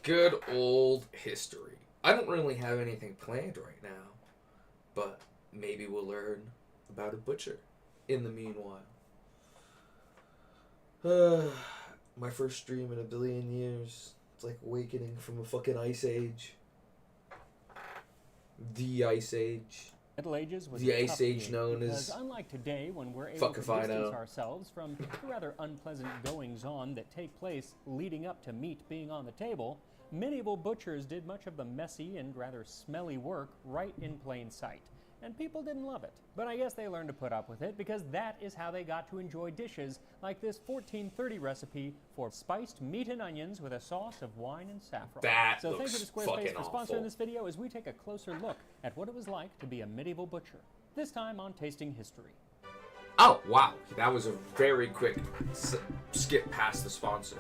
Good old history. I don't really have anything planned right now, but maybe we'll learn about a butcher in the meanwhile. My first stream in a billion years. It's like awakening from a fucking ice age. The Ice Age. Middle Ages was The a Ice tough Age gig known because as... unlike today when we're able Fuck to if I distance know. ourselves from the rather unpleasant goings-on that take place leading up to meat being on the table, medieval butchers did much of the messy and rather smelly work right in plain sight. And people didn't love it. But I guess they learned to put up with it because that is how they got to enjoy dishes like this 1430 recipe for spiced meat and onions with a sauce of wine and saffron. That So thank looks you to Squarespace fucking for sponsoring awful. this video as we take a closer look at what it was like to be a medieval butcher. This time on Tasting History. Oh, wow. That was a very quick skip past the sponsor.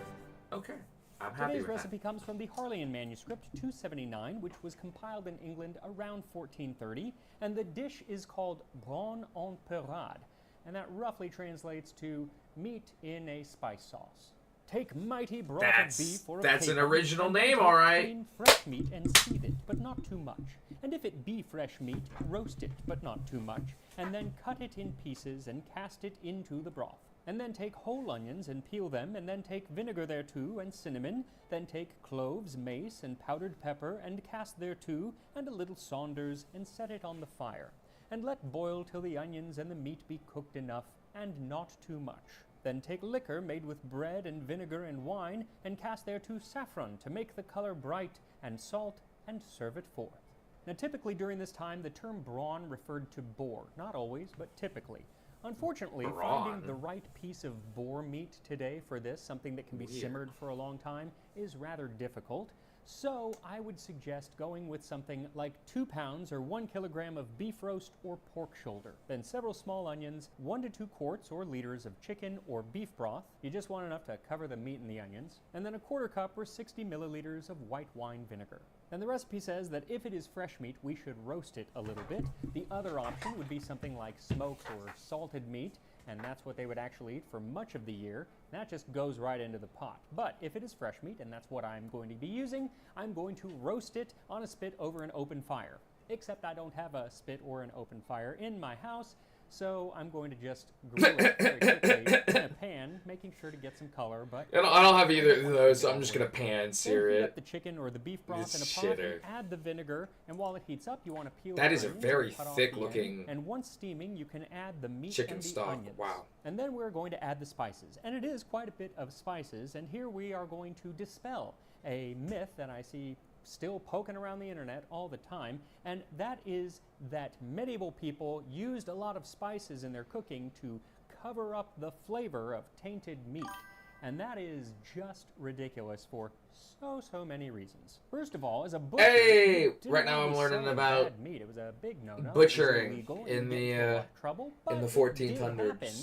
Okay. I'm happy Today's with recipe comes from the Harleian manuscript 279, which was compiled in England around 1430, and the dish is called brawn en peyrade, and that roughly translates to meat in a spice sauce. Take mighty broth of beef or of That's an capon, original and then name, take all right. clean fresh meat and seethe it, but not too much. And if it be fresh meat, roast it, but not too much, and then cut it in pieces and cast it into the broth. And then take whole onions and peel them, and then take vinegar thereto and cinnamon, then take cloves, mace, and powdered pepper, and cast thereto, and a little saunders, and set it on the fire. And let boil till the onions and the meat be cooked enough, and not too much. Then take liquor made with bread and vinegar and wine, and cast thereto saffron to make the color bright, and salt, and serve it forth. Now typically during this time, the term brawn referred to boar, not always, but typically. Unfortunately, Brawn. finding the right piece of boar meat today for this, something that can be simmered for a long time, is rather difficult. So I would suggest going with something like 2 pounds or 1 kilogram of beef roast or pork shoulder, then several small onions, 1 to 2 quarts or liters of chicken or beef broth. You just want enough to cover the meat and the onions, and then a quarter cup or 60 milliliters of white wine vinegar. And the recipe says that if it is fresh meat, we should roast it a little bit. The other option would be something like smoked or salted meat, and that's what they would actually eat for much of the year. That just goes right into the pot. But if it is fresh meat, and that's what I'm going to be using, I'm going to roast it on a spit over an open fire. Except I don't have a spit or an open fire in my house, so I'm going to just grill it very quickly in a pan, making sure to get some color. But I don't have either of those, so I'm just going to pan sear then heat up it. the chicken or the beef broth It's in a pot shitter. and add the vinegar, and while it heats up, you want to peel That the is a onions very and cut off thick the end. looking And once steaming, you can add the meat chicken and the stock. onions. Wow. And then we're going to add the spices, and it is quite a bit of spices, and here we are going to dispel a myth that I see still poking around the internet all the time, and that is that medieval people used a lot of spices in their cooking to cover up the flavor of tainted meat. And that is just ridiculous for so many reasons. First of all, as a butcher, Hey! you didn't Right now I'm always learning sell about bad meat. It was a big no-no. butchering It was illegal, in and you'd the, get into a lot of trouble, in the but it did 1400s. happen.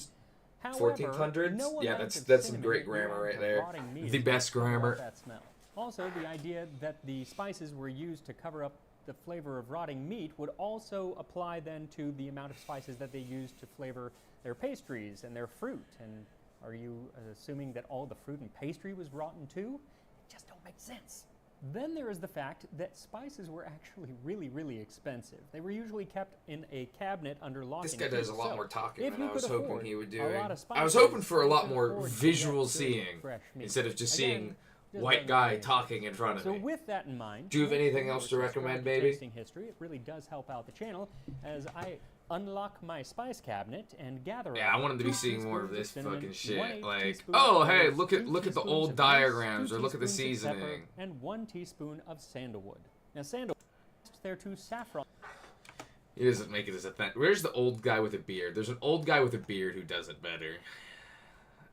However, 1400s? no Yeah, amount of that's some cinnamon great in your grammar right own there. rotting meat The is best gonna cover up grammar. that smell. Also, the idea that the spices were used to cover up the flavor of rotting meat would also apply then to the amount of spices that they used to flavor their pastries and their fruit. And are you assuming that all the fruit and pastry was rotten too? It just don't make sense. Then there is the fact that spices were actually really expensive. They were usually kept in a cabinet under lock This and guy key. does a lot So, more talking if than you I was could hoping afford he would do. a lot of I was spices, hoping for a you lot could more afford to get visual good, seeing fresh meat. instead of just Again, seeing just white doesn't guy make talking in front of so me. with that in mind, Do you have make anything sure else to subscribe recommend, to baby? Tasting History. It really does help out the channel as I unlock my spice cabinet and gather. Yeah, I out wanted to be 2 seeing more of teaspoons this cinnamon, fucking shit. 1/8 Like, teaspoon oh of hey, cloves, look 2 at the teaspoons old of mace, diagrams 2 or look at the teaspoons of pepper, seasoning. and 1 teaspoon of sandalwood. Now sandalwood there to saffron. He doesn't make it as a thing. Where's the old guy with a beard? There's an old guy with a beard who does it better.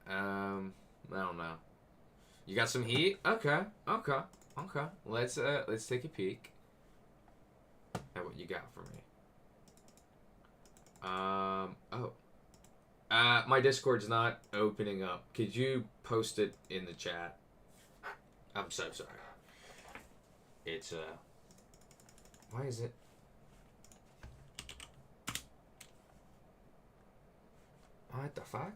I don't know. You got some heat? Okay. Let's take a peek at what you got for me. My Discord's not opening up. Could you post it in the chat? I'm so sorry. It's why is it? What the fuck?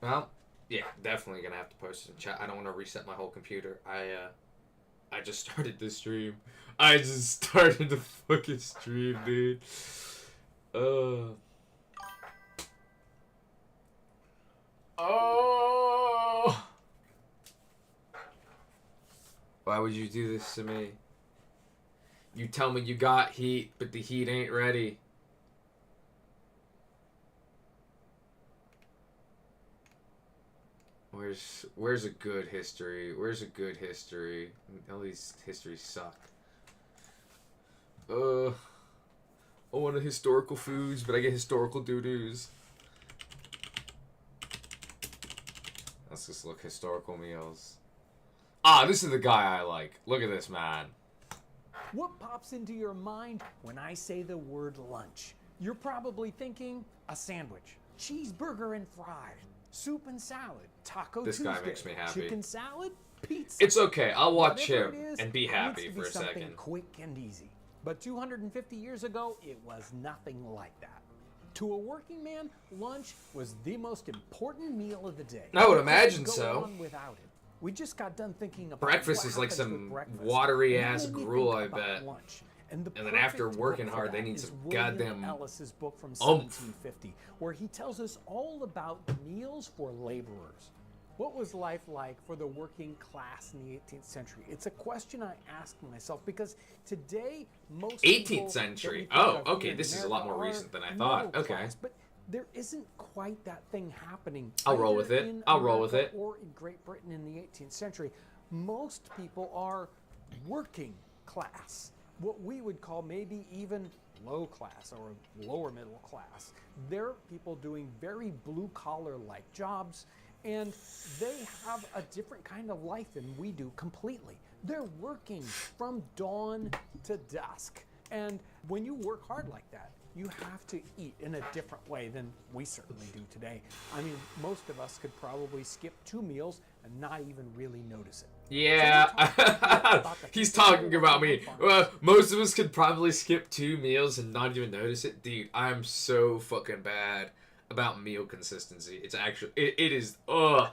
Well, yeah, definitely gonna have to post it in chat. I don't want to reset my whole computer. I just started the stream. I just started the fucking stream, dude. Oh. Why would you do this to me? You tell me you got heat, but the heat ain't ready. Where's a good history? Where's a good history? All these histories suck. I want a historical foods, but I get historical doo-doos. Let's just look historical meals. Ah, this is the guy I like. Look at this man. What pops into your mind when I say the word lunch? You're probably thinking a sandwich, cheeseburger and fries, soup and salad, taco This Tuesday, guy makes me happy. chicken salad, pizza. It's okay. I'll watch Whatever him it is, and be it happy needs to for be a something second. quick and easy. But 250 years ago, it was nothing like that. To a working man, lunch was the most important meal of the day. I would You couldn't imagine go so. on without it. We just got done thinking about Breakfast what is like happens with some breakfast. watery And then ass when we gruel, think I about bet. lunch, and the then after perfect working book for hard, they that need is some William goddamn Ellis's book from oomph. 1750, where he tells us all about meals for laborers. What was life like for the working class in the 18th century? It's a question I ask myself because today most 18th people that century. we think Oh, of here okay, in this is a lot America more are recent than I thought. middle Okay. class, but there isn't quite that thing happening. I'll roll either with it. in I'll roll with America it. Or in Great Britain in the 18th century, most people are working class, what we would call maybe even low class or lower middle class. They're people doing very blue collar like jobs, and they have a different kind of life than we do completely. They're working from dawn to dusk. And when you work hard like that, you have to eat in a different way than we certainly do today. I mean, most of us could probably skip 2 meals and not even really notice it. Yeah, about the he's people talking who about work me. on farms. Well, most of us could probably skip 2 meals and not even notice it. Dude, I'm so fucking bad about meal consistency. It's actually, it is, ugh.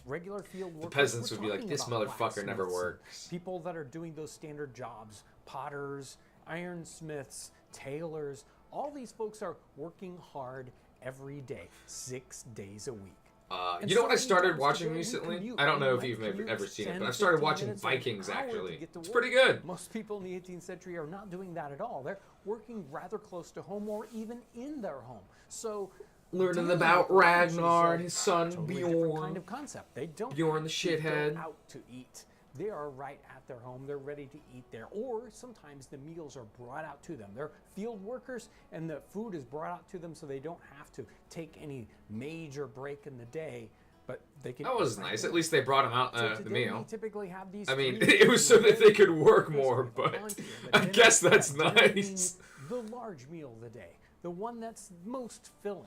Regular field workers. peasants we're would be like, talking "This about motherfucker never blacksmiths, works." People that are doing those standard jobs, potters, ironsmiths, tailors, all these folks are working hard every day, 6 days a week. And You know what I so many started times watching today we recently? commute. I don't know We if might you've commute ever seen it, 10, but I started 15 watching minutes or an Vikings hour to actually. get to It's work. pretty good. Most people in the 18th century are not doing that at all. They're working rather close to home or even in their home. So Learning dealing about with lunch is Ragnar a and his son totally different Bjorn. kind of concept. They don't Bjorn the have to go shithead. out to eat. They are right at their home. They're ready to eat there. Or sometimes the meals are brought out to them. They're field workers and the food is brought out to them so they don't have to take any major break in the day. But they can. That was nice. At least they brought him out So the today meal. we typically have these I mean, three it was so that they could main work meals more, with but lunch here, I dinner- guess that's dinner being nice. The large meal of the day, the one that's most filling.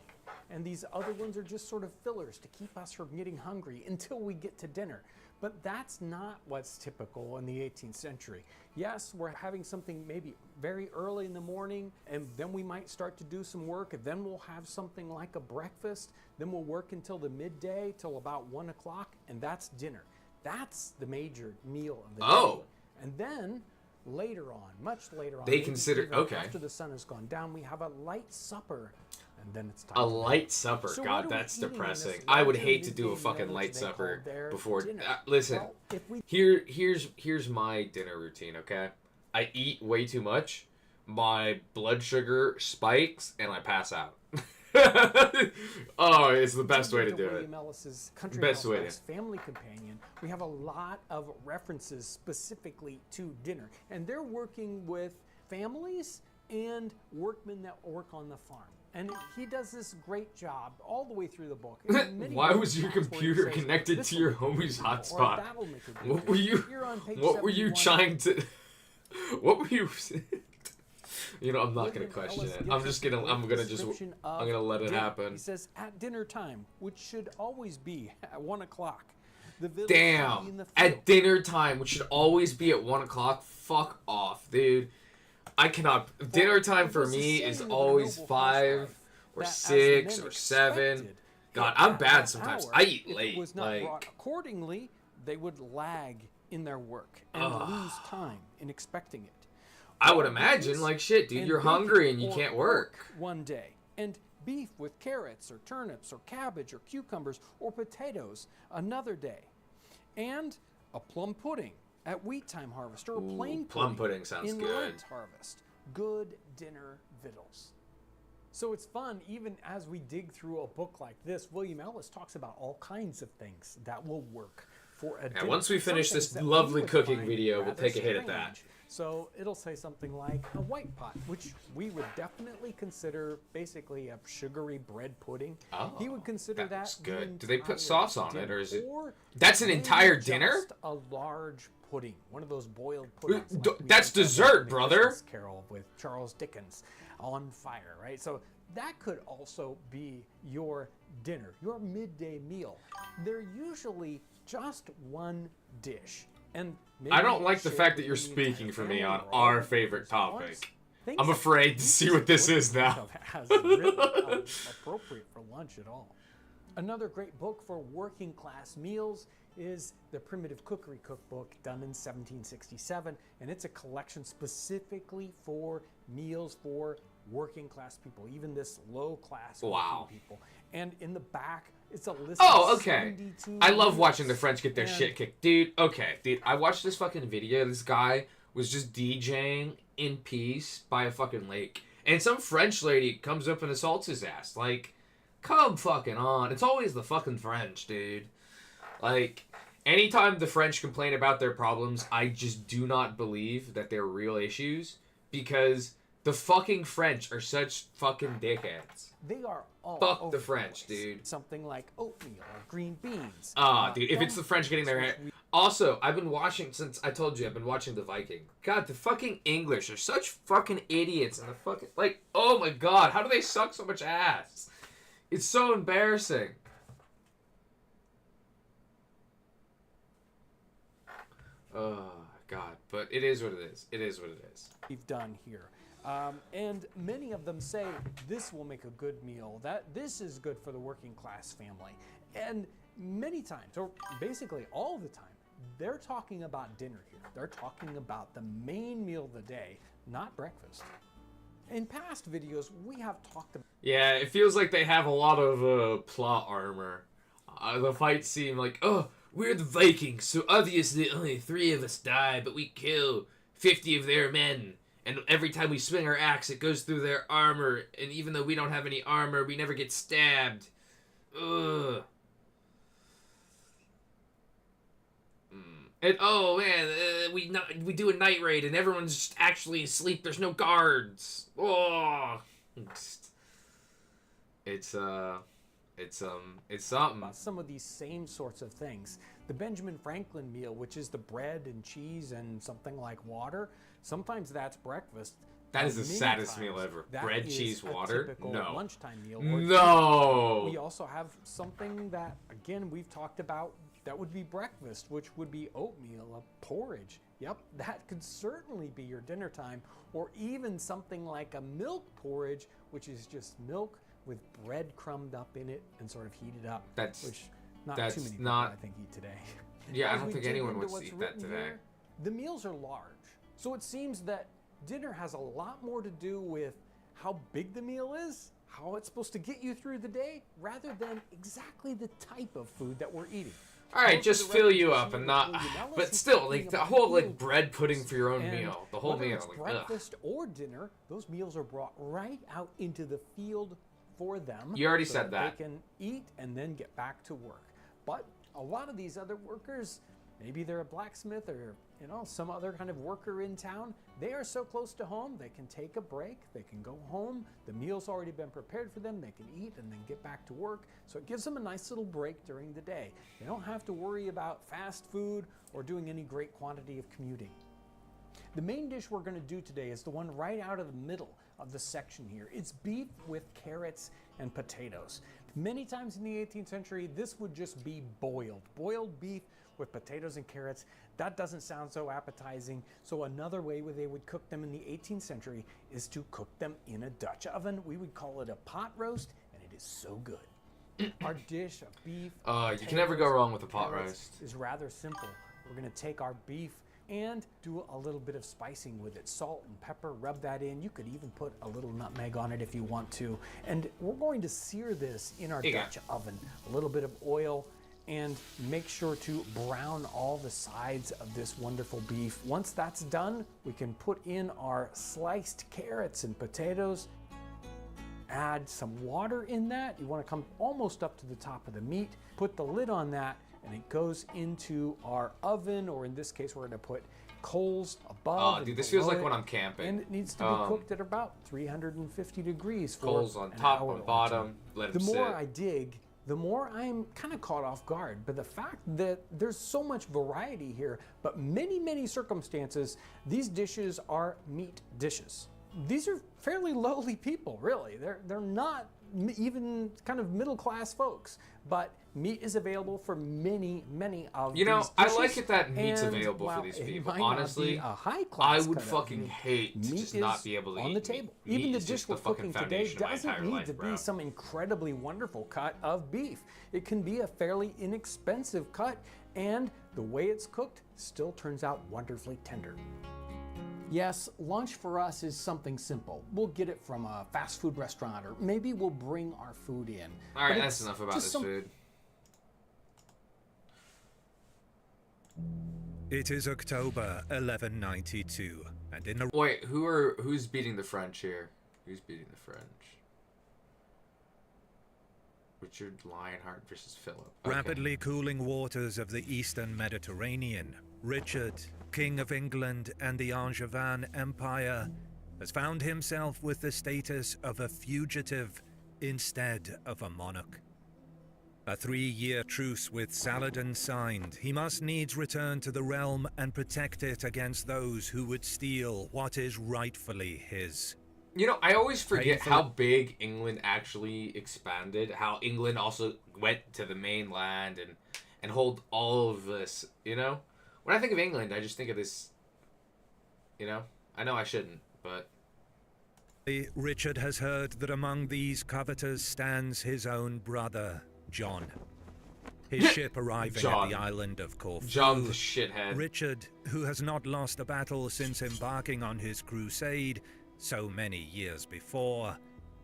And these other ones are just sort of fillers to keep us from getting hungry until we get to dinner. But that's not what's typical in the 18th century. Yes, we're having something maybe very early in the morning, and then we might start to do some work, and then we'll have something like a breakfast, then we'll work until the midday, till about 1 o'clock, and that's dinner. That's the major meal of the Oh. day. And then later on, much later on, They maybe consider- even okay. after the sun has gone down, we have a light supper, and then it's time A for bed. light supper. So what God, are we that's eating in this depressing. I would larger hate to do a midday fucking meal light they call supper their before. dinner? Listen, Well, if we here's my dinner routine. Okay, I eat way too much. My blood sugar spikes and I pass out. Oh, it's the best way to do it. William Ellis's Country Best way to- House Family Companion, we have a lot of references specifically to dinner. And they're working with families and workmen that work on the farm. And he does this great job all the way through the book. In many Why different was your spots where he computer says, connected "This to will your make a homie's good meal," or hotspot? "That'll make a good What were dinner." you? Here on page What were you 71, trying to? What were you? You know, I'm not gonna William question Ellis it. gives I'm us just a gonna. I'm great gonna just. description I'm of gonna let it dinner. happen. He says, at dinner time, which should always be at 1 o'clock, the village Damn. in the field. At dinner time, which should always be at 1 o'clock. Fuck off, dude. I cannot. Dinner time It for was the me saying is of a always noble 5 housewife or that as the 6 men or 7. expected, God, it I'm at bad that sometimes. hour. I eat If late, it was not like- brought accordingly, they would lag in their work and lose time in expecting it. I would Wild imagine, beans like, shit, dude, and you're bacon hungry and you or can't work. one day, and beef with carrots or turnips or cabbage or cucumbers or potatoes another day, and a plum pudding at wheat time harvest or a plain plum pudding sounds in good. Lent harvest. Good dinner victuals. So it's fun, even as we dig through a book like this. William Ellis talks about all kinds of things that will work for a dinner. once we Some finish things this that we lovely would cooking find video, we'll rather take a hit at that. strange. So it'll say something like a white pot, which we would definitely consider basically a sugary bread pudding. Oh, He would consider that that looks the good. Do they put entire sauce on it, dinner, or is it- or That's an maybe entire just dinner? a large pudding, one of those boiled puddings. d- like we that's used to have dessert, in the brother. Christmas Carol with Charles Dickens on fire, right? So that could also be your dinner, your midday meal. They're usually just one dish. And I don't maybe like the shared fact that you're between the entire speaking for me family on or all our of the favorite members at topic. once. Things I'm that afraid to you see just what this wouldn't is think now. of as really appropriate for lunch at all. Another great book for working class meals is the Primitive Cookery Cookbook, done in 1767, and it's a collection specifically for meals for working class people, even this low class Wow. working people. And in the back, it's a list Oh, of okay. 72 I love meals. watching the French get their And shit kicked. Dude, okay. Dude, I watched this fucking video. This guy was just DJing in peace by a fucking lake. And some French lady comes up and assaults his ass. Like, come fucking on. It's always the fucking French, dude. Like, anytime the French complain about their problems, I just do not believe that they're real issues. Because the fucking French are such fucking dickheads. They are all Fuck over the French, place. dude. Something like oatmeal or green beans. Dude, if it's the French getting their dumplings, hair. which Also, I've been watching since I told you I've been watching The Viking. God, the fucking English are such fucking idiots, and the fucking like, oh my god, how do they suck so much ass? It's so embarrassing. Oh god, but it is what it is. It is what it is. we've done here. And many of them say this will make a good meal, that this is good for the working class family. And many times, or basically all the time, they're talking about dinner here. They're talking about the main meal of the day, not breakfast. In past videos, we have talked about Yeah, it feels like they have a lot of plot armor. The fights seem like, oh, we're the Vikings, so obviously only 3 of us die, but we kill 50 of their men. And every time we swing our axe, it goes through their armor. And even though we don't have any armor, we never get stabbed. Ugh. And oh man, we do a night raid and everyone's just actually asleep. There's no guards. Oh, it's something. about some of these same sorts of things. The Benjamin Franklin meal, which is the bread and cheese and something like water, sometimes that's breakfast. That is the Many saddest times, meal ever. that Bread, is cheese, a water? typical No. lunchtime meal. or No. We also have something that, again, we've talked about that would be breakfast, which would be oatmeal, a porridge. Yep, that could certainly be your dinner time, or even something like a milk porridge, which is just milk with bread crumbed up in it and sort of heated up. That's- which not that's too many people, not- I think, eat today. Yeah, I As don't we think dig anyone into would what's eat that written today. here, the meals are large, so it seems that dinner has a lot more to do with how big the meal is, how it's supposed to get you through the day, rather than exactly the type of food that we're eating. All right, Those are just the fill you up recommendations and of not. William Ellis, But who's still, talking like the about whole meal like bread pudding breakfast. for your own And meal, the whole whether meal. it's Like, ugh. breakfast or dinner, those meals are brought right out into the field for them. You already so said that. they can eat and then get back to work. But a lot of these other workers, maybe they're a blacksmith or some other kind of worker in town, they are so close to home they can take a break, they can go home, the meal's already been prepared for them, they can eat and then get back to work. So it gives them a nice little break during the day. They don't have to worry about fast food or doing any great quantity of commuting. The main dish we're going to do today is the one right out of the middle of the section here. It's beef with carrots and potatoes. Many times in the 18th century, this would just be boiled. Boiled beef with potatoes and carrots. That doesn't sound so appetizing. So another way where they would cook them in the 18th century is to cook them in a Dutch oven. We would call it a pot roast, and it is so good. Our dish of beef. You can never go potatoes, wrong with a pot carrots roast. Is rather simple. We're gonna take our beef and do a little bit of spicing with it. Salt and pepper, rub that in. You could even put a little nutmeg on it if you want to. And we're going to sear this in our Dutch oven. A little bit of oil, and make sure to brown all the sides of this wonderful beef. Once that's done, we can put in our sliced carrots and potatoes. Add some water in that. You want to come almost up to the top of the meat. Put the lid on that, and it goes into our oven, or in this case, we're going to put coals above. Oh, dude, this feels like when I'm camping. And it needs to be cooked at about 350 degrees for Coals on an top, hour on or bottom. two. Let The them more sit. I dig, the more I'm kind of caught off guard. But the fact that there's so much variety here, but many circumstances, these dishes are meat dishes. These are fairly lowly people, really. They're not even kind of middle class folks, but meat is available for many of You know, these I dishes. like it that meat's And available while for these it people. might not be Honestly, a high I class would cut of fucking meat, hate to meat just not is be able to on eat the table. meat. Even Meat the is dish just the we're fucking cooking today foundation of my doesn't entire need life, to bro. be some incredibly wonderful cut of beef. It can be a fairly inexpensive cut, and the way it's cooked still turns out wonderfully tender. Yes, lunch for us is something simple. We'll get it from a fast food restaurant, or maybe we'll bring our food in. All right, But that's it's enough about just this food. It is October 1192, and in the Wait, who's beating the French here? Who's beating the French? Richard Lionheart versus Philip. Okay. rapidly cooling waters of the eastern Mediterranean, Richard, King of England and the Angevin Empire, has found himself with the status of a fugitive instead of a monarch. A 3-year truce with Saladin signed, he must needs return to the realm and protect it against those who would steal what is rightfully his. You know, I always forget Painful. how big England actually expanded. How England also went to the mainland and hold all of this. You know, when I think of England, I just think of this. You know, I know I shouldn't, but Richard has heard that among these coveters stands his own brother, John. His ship arriving John. at the island of Corfu. John the shithead. Richard, who has not lost a battle since embarking on his crusade so many years before,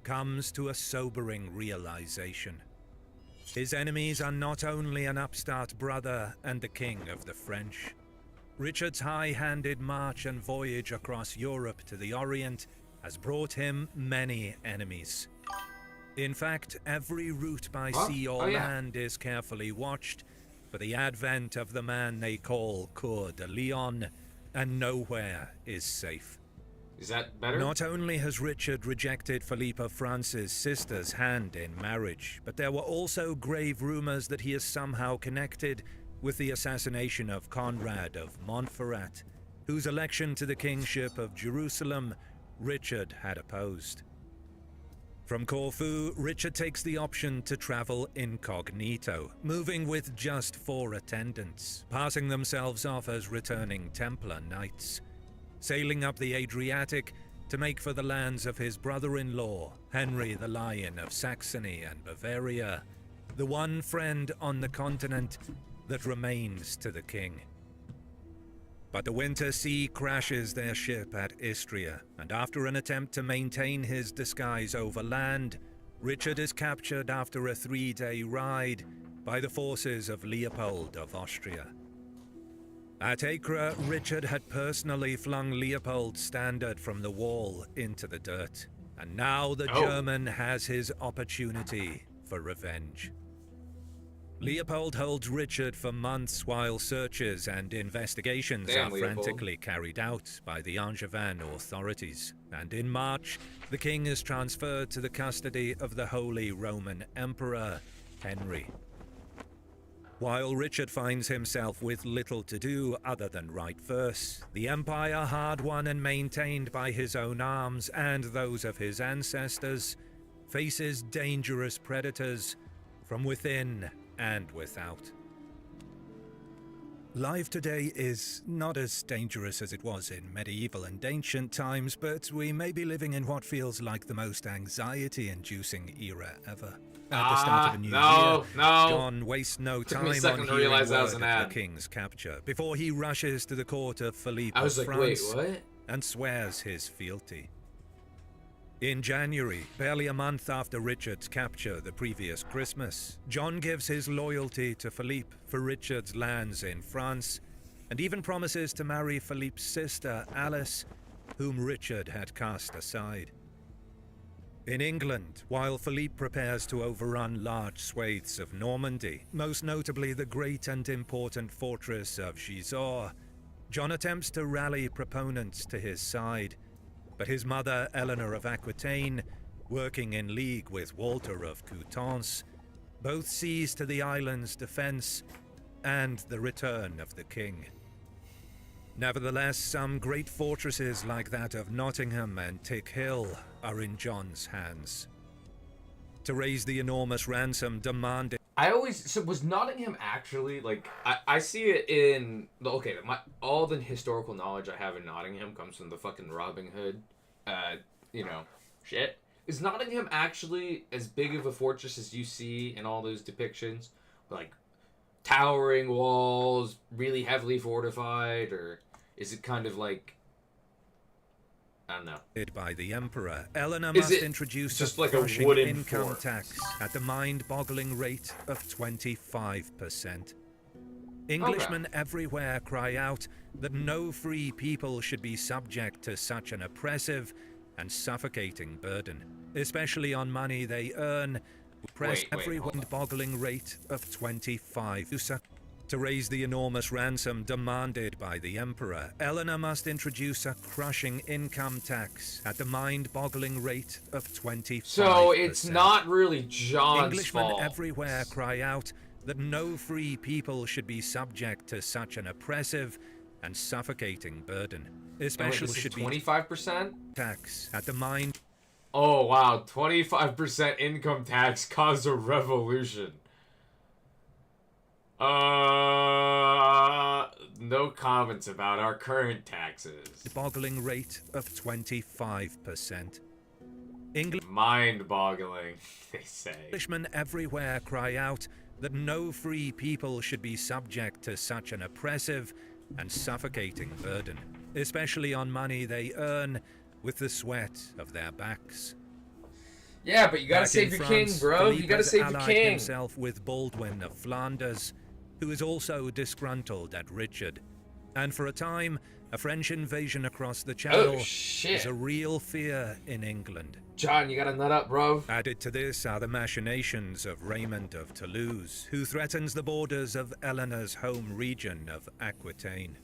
comes to a sobering realization. His enemies are not only an upstart brother and the king of the French. Richard's high-handed march and voyage across Europe to the Orient has brought him many enemies. In fact, every route by What? sea or Oh, yeah. land is carefully watched for the advent of the man they call Coeur de Lion, and nowhere is safe. Is that better? Not only has Richard rejected Philippa France's sister's hand in marriage, but there were also grave rumors that he is somehow connected with the assassination of Conrad of Montferrat, whose election to the kingship of Jerusalem Richard had opposed. From Corfu, Richard takes the option to travel incognito, moving with just 4 attendants, passing themselves off as returning Templar knights, sailing up the Adriatic to make for the lands of his brother-in-law, Henry the Lion of Saxony and Bavaria, the one friend on the continent that remains to the king. But the winter sea crashes their ship at Istria, and after an attempt to maintain his disguise over land, Richard is captured after a 3-day ride by the forces of Leopold of Austria. At Acre, Richard had personally flung Leopold's standard from the wall into the dirt, and now the German has his opportunity for revenge. Leopold holds Richard for months while searches and investigations Damn, are Leopold. frantically carried out by the Angevin authorities. And in March, the king is transferred to the custody of the Holy Roman Emperor, Henry. While Richard finds himself with little to do other than write verse, the empire hard won and maintained by his own arms and those of his ancestors faces dangerous predators from within and without. Life today is not as dangerous as it was in medieval and ancient times, but we may be living in what feels like the most anxiety-inducing era ever. At the start of a new year, John wastes no time on hearing word of the king's capture before he rushes to the court of Philippe of France and swears his fealty. In January, barely a month after Richard's capture the previous Christmas, John gives his loyalty to Philippe for Richard's lands in France, and even promises to marry Philippe's sister, Alice, whom Richard had cast aside. In England, while Philippe prepares to overrun large swathes of Normandy, most notably the great and important fortress of Gisors, John attempts to rally proponents to his side, but his mother, Eleanor of Aquitaine, working in league with Walter of Coutances, both sees to the island's defense and the return of the king. Nevertheless, some great fortresses like that of Nottingham and Tick Hill are in John's hands. To raise the enormous ransom demanded... So was Nottingham actually, like, I see it in, okay, all the historical knowledge I have in Nottingham comes from the fucking Robin Hood, shit. Is Nottingham actually as big of a fortress as you see in all those depictions? Like, towering walls, really heavily fortified, or is it kind of I don't know. By the Emperor, Eleanor must introduce just a like crushing wooden income fort? tax at the mind-boggling rate of 25%. Englishmen everywhere cry out that no free people should be subject to such an oppressive and suffocating burden, especially on money they earn. Every mind-boggling rate of 25%. To raise the enormous ransom demanded by the Emperor, Eleanor must introduce a crushing income tax at the mind-boggling rate of 25%. So it's not really John's Englishmen fault. everywhere cry out that no free people should be subject to such an oppressive and suffocating burden, especially should 25%? tax at the mind. Oh wow, 25% income tax caused a revolution. No comments about our current taxes. Boggling rate of 25%. Mind-boggling, they say. Englishmen everywhere cry out that no free people should be subject to such an oppressive and suffocating burden, especially on money they earn with the sweat of their backs. Yeah, but you gotta save your king, bro. You gotta save your king. Himself with Baldwin of Flanders, who is also disgruntled at Richard, and for a time, a French invasion across the Channel is a real fear in England. John, you gotta nut up, bro. Added to this are the machinations of Raymond of Toulouse, who threatens the borders of Eleanor's home region of Aquitaine.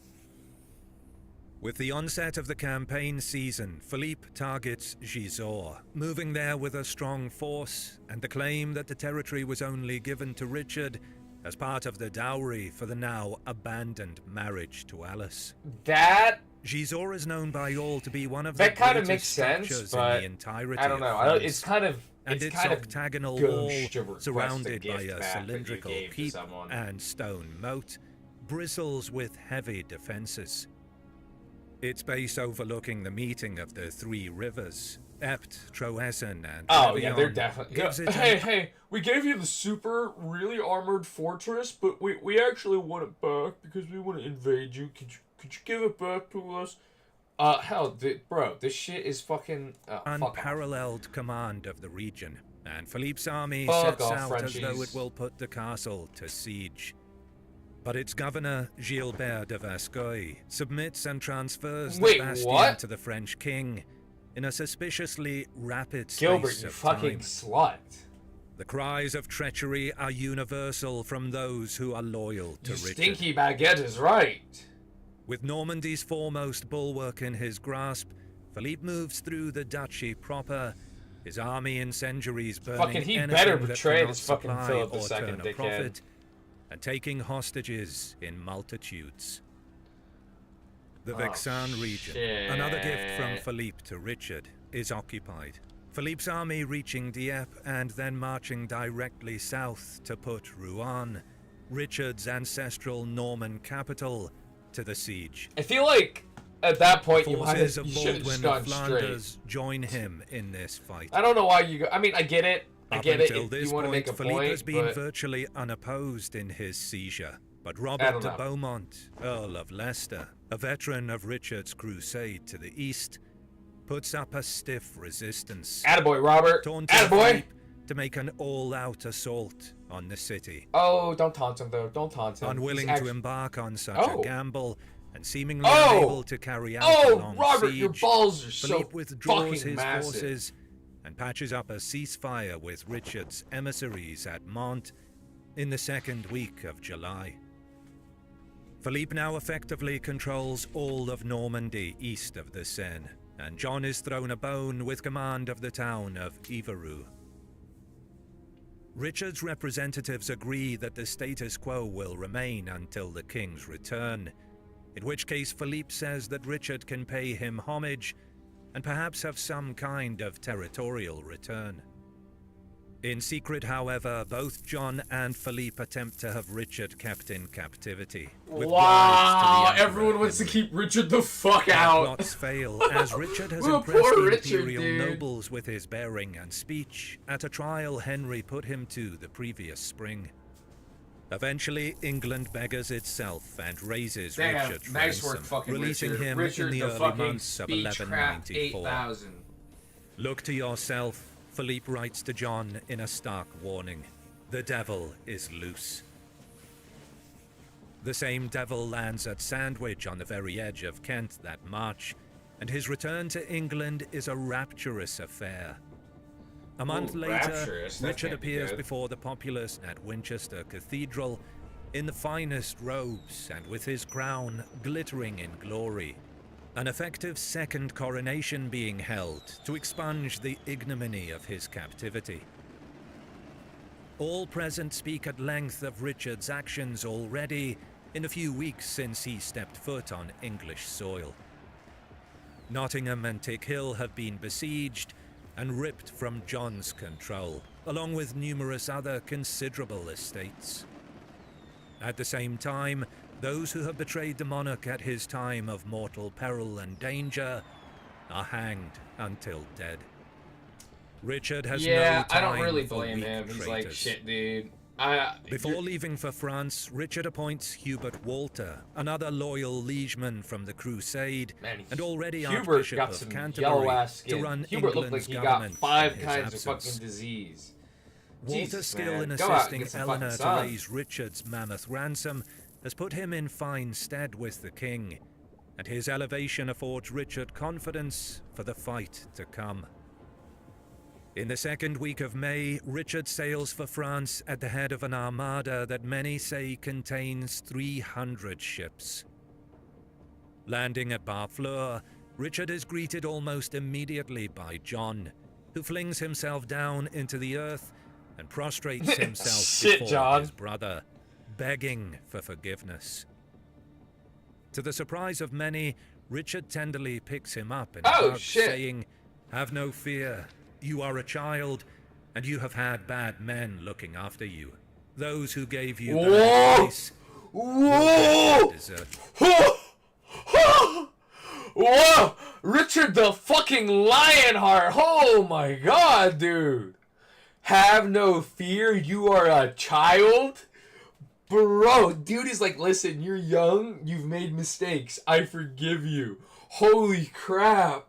With the onset of the campaign season, Philippe targets Gisors, moving there with a strong force and the claim that the territory was only given to Richard as part of the dowry for the now abandoned marriage to Alice. Gisors is known by all to be one of the greatest structures in the entirety I don't know. of France, It's kind of and its octagonal wall, surrounded by a cylindrical keep and stone moat, bristles with heavy defenses. Its base overlooking the meeting of the three rivers, Epte, Troezen, and Evian, they're definitely... Hey, we gave you the super, really armored fortress, but we actually want it back because we want to invade you. Could you give it back to us? Bro, this shit is fucking... unparalleled command of the region, and Philippe's army sets out as though it will put the castle to siege. But its governor, Gilbert de Vascoy, submits and transfers the bastion to the French king in a suspiciously rapid space of time. Gilbert, you fucking slut. The cries of treachery are universal from those who are loyal to Richard. Stinky baguette is right. With Normandy's foremost bulwark in his grasp, Philippe moves through the duchy proper, his army incendiaries burning anything better that betray cannot this fucking supply Philip or II, turn a dickhead. profit, and taking hostages in multitudes. The Vexin region, another gift from Philippe to Richard, is occupied. Philippe's army reaching Dieppe and then marching directly south to put Rouen, Richard's ancestral Norman capital to the siege. I feel like at that point you Forces of should have just Baldwin gone of straight. Flanders join him in this fight. I don't know why you go. I mean, I get it. I Up get it. until If this you want to point, make a Philippe point, has been but virtually unopposed in his seizure. But I Robert don't de know. Beaumont, Earl of Leicester, a veteran of Richard's crusade to the east, puts up a stiff resistance, attaboy, Robert. taunting Attaboy. Philippe to make an all-out assault on the city. Oh, don't taunt him though. Don't taunt him. Unwilling He's to actu- embark on such Oh. a gamble and seemingly Oh! unable to carry out a Oh, long Robert, siege, your balls are so Philippe withdraws fucking his massive. forces and patches up a ceasefire with Richard's emissaries at Mantes in the second week of July. Philippe now effectively controls all of Normandy east of the Seine, and John is thrown a bone with command of the town of Iveroux. Richard's representatives agree that the status quo will remain until the king's return, in which case Philippe says that Richard can pay him homage and perhaps have some kind of territorial return. In secret, however, both John and Philippe attempt to have Richard kept in captivity. with Wow, bribes to the everyone Emperor wants to Henry. keep Richard the fuck Their out. plots fail, as Richard has Well, impressed poor the Richard, imperial dude. nobles with his bearing and speech at a trial Henry put him to the previous spring. Eventually, England beggars itself and raises Damn, Richard's nice ransom, work, fucking releasing Richard. him Richard in the the early fucking months of speech crap 1194. 8000. Look to yourself, Philippe writes to John in a stark warning. The devil is loose. The same devil lands at Sandwich on the very edge of Kent that March, and his return to England is a rapturous affair. A month Ooh, later, rapturous, that Richard can't be appears good. before the populace at Winchester Cathedral in the finest robes and with his crown glittering in glory. An effective second coronation being held to expunge the ignominy of his captivity. All present speak at length of Richard's actions already in the few weeks since he stepped foot on English soil. Nottingham and Tickhill have been besieged and ripped from John's control, along with numerous other considerable estates. At the same time, those who have betrayed the monarch at his time of mortal peril and danger are hanged until dead. Richard has no Yeah, I time don't really for blame weak him. He's like, traitors. shit, dude. Before leaving for France, Richard appoints Hubert Walter, another loyal liegeman from the Crusade, Man, and already Hubert Archbishop got of some Canterbury, yellow-ass to skin. run Hubert looked like England's he got government 5 in his kinds absence. of fucking disease. Walter's Jesus, skill man. in Go out and assisting get some Eleanor fucking to sun. raise Richard's mammoth ransom has put him in fine stead with the king, and his elevation affords Richard confidence for the fight to come. In the second week of May, Richard sails for France at the head of an armada that many say contains 300 ships. Landing at Barfleur, Richard is greeted almost immediately by John, who flings himself down into the earth and prostrates himself Shit, before John. his brother, begging for forgiveness. To the surprise of many, Richard tenderly picks him up in a Oh, hug, shit. saying, "Have no fear. You are a child, and you have had bad men looking after you. Those who gave you bad Whoa! advice will get Whoa! their desert." Whoa! Richard the fucking Lionheart! Oh my god, dude! Have no fear, you are a child? Bro, dude is like, listen, you're young, you've made mistakes, I forgive you. Holy crap!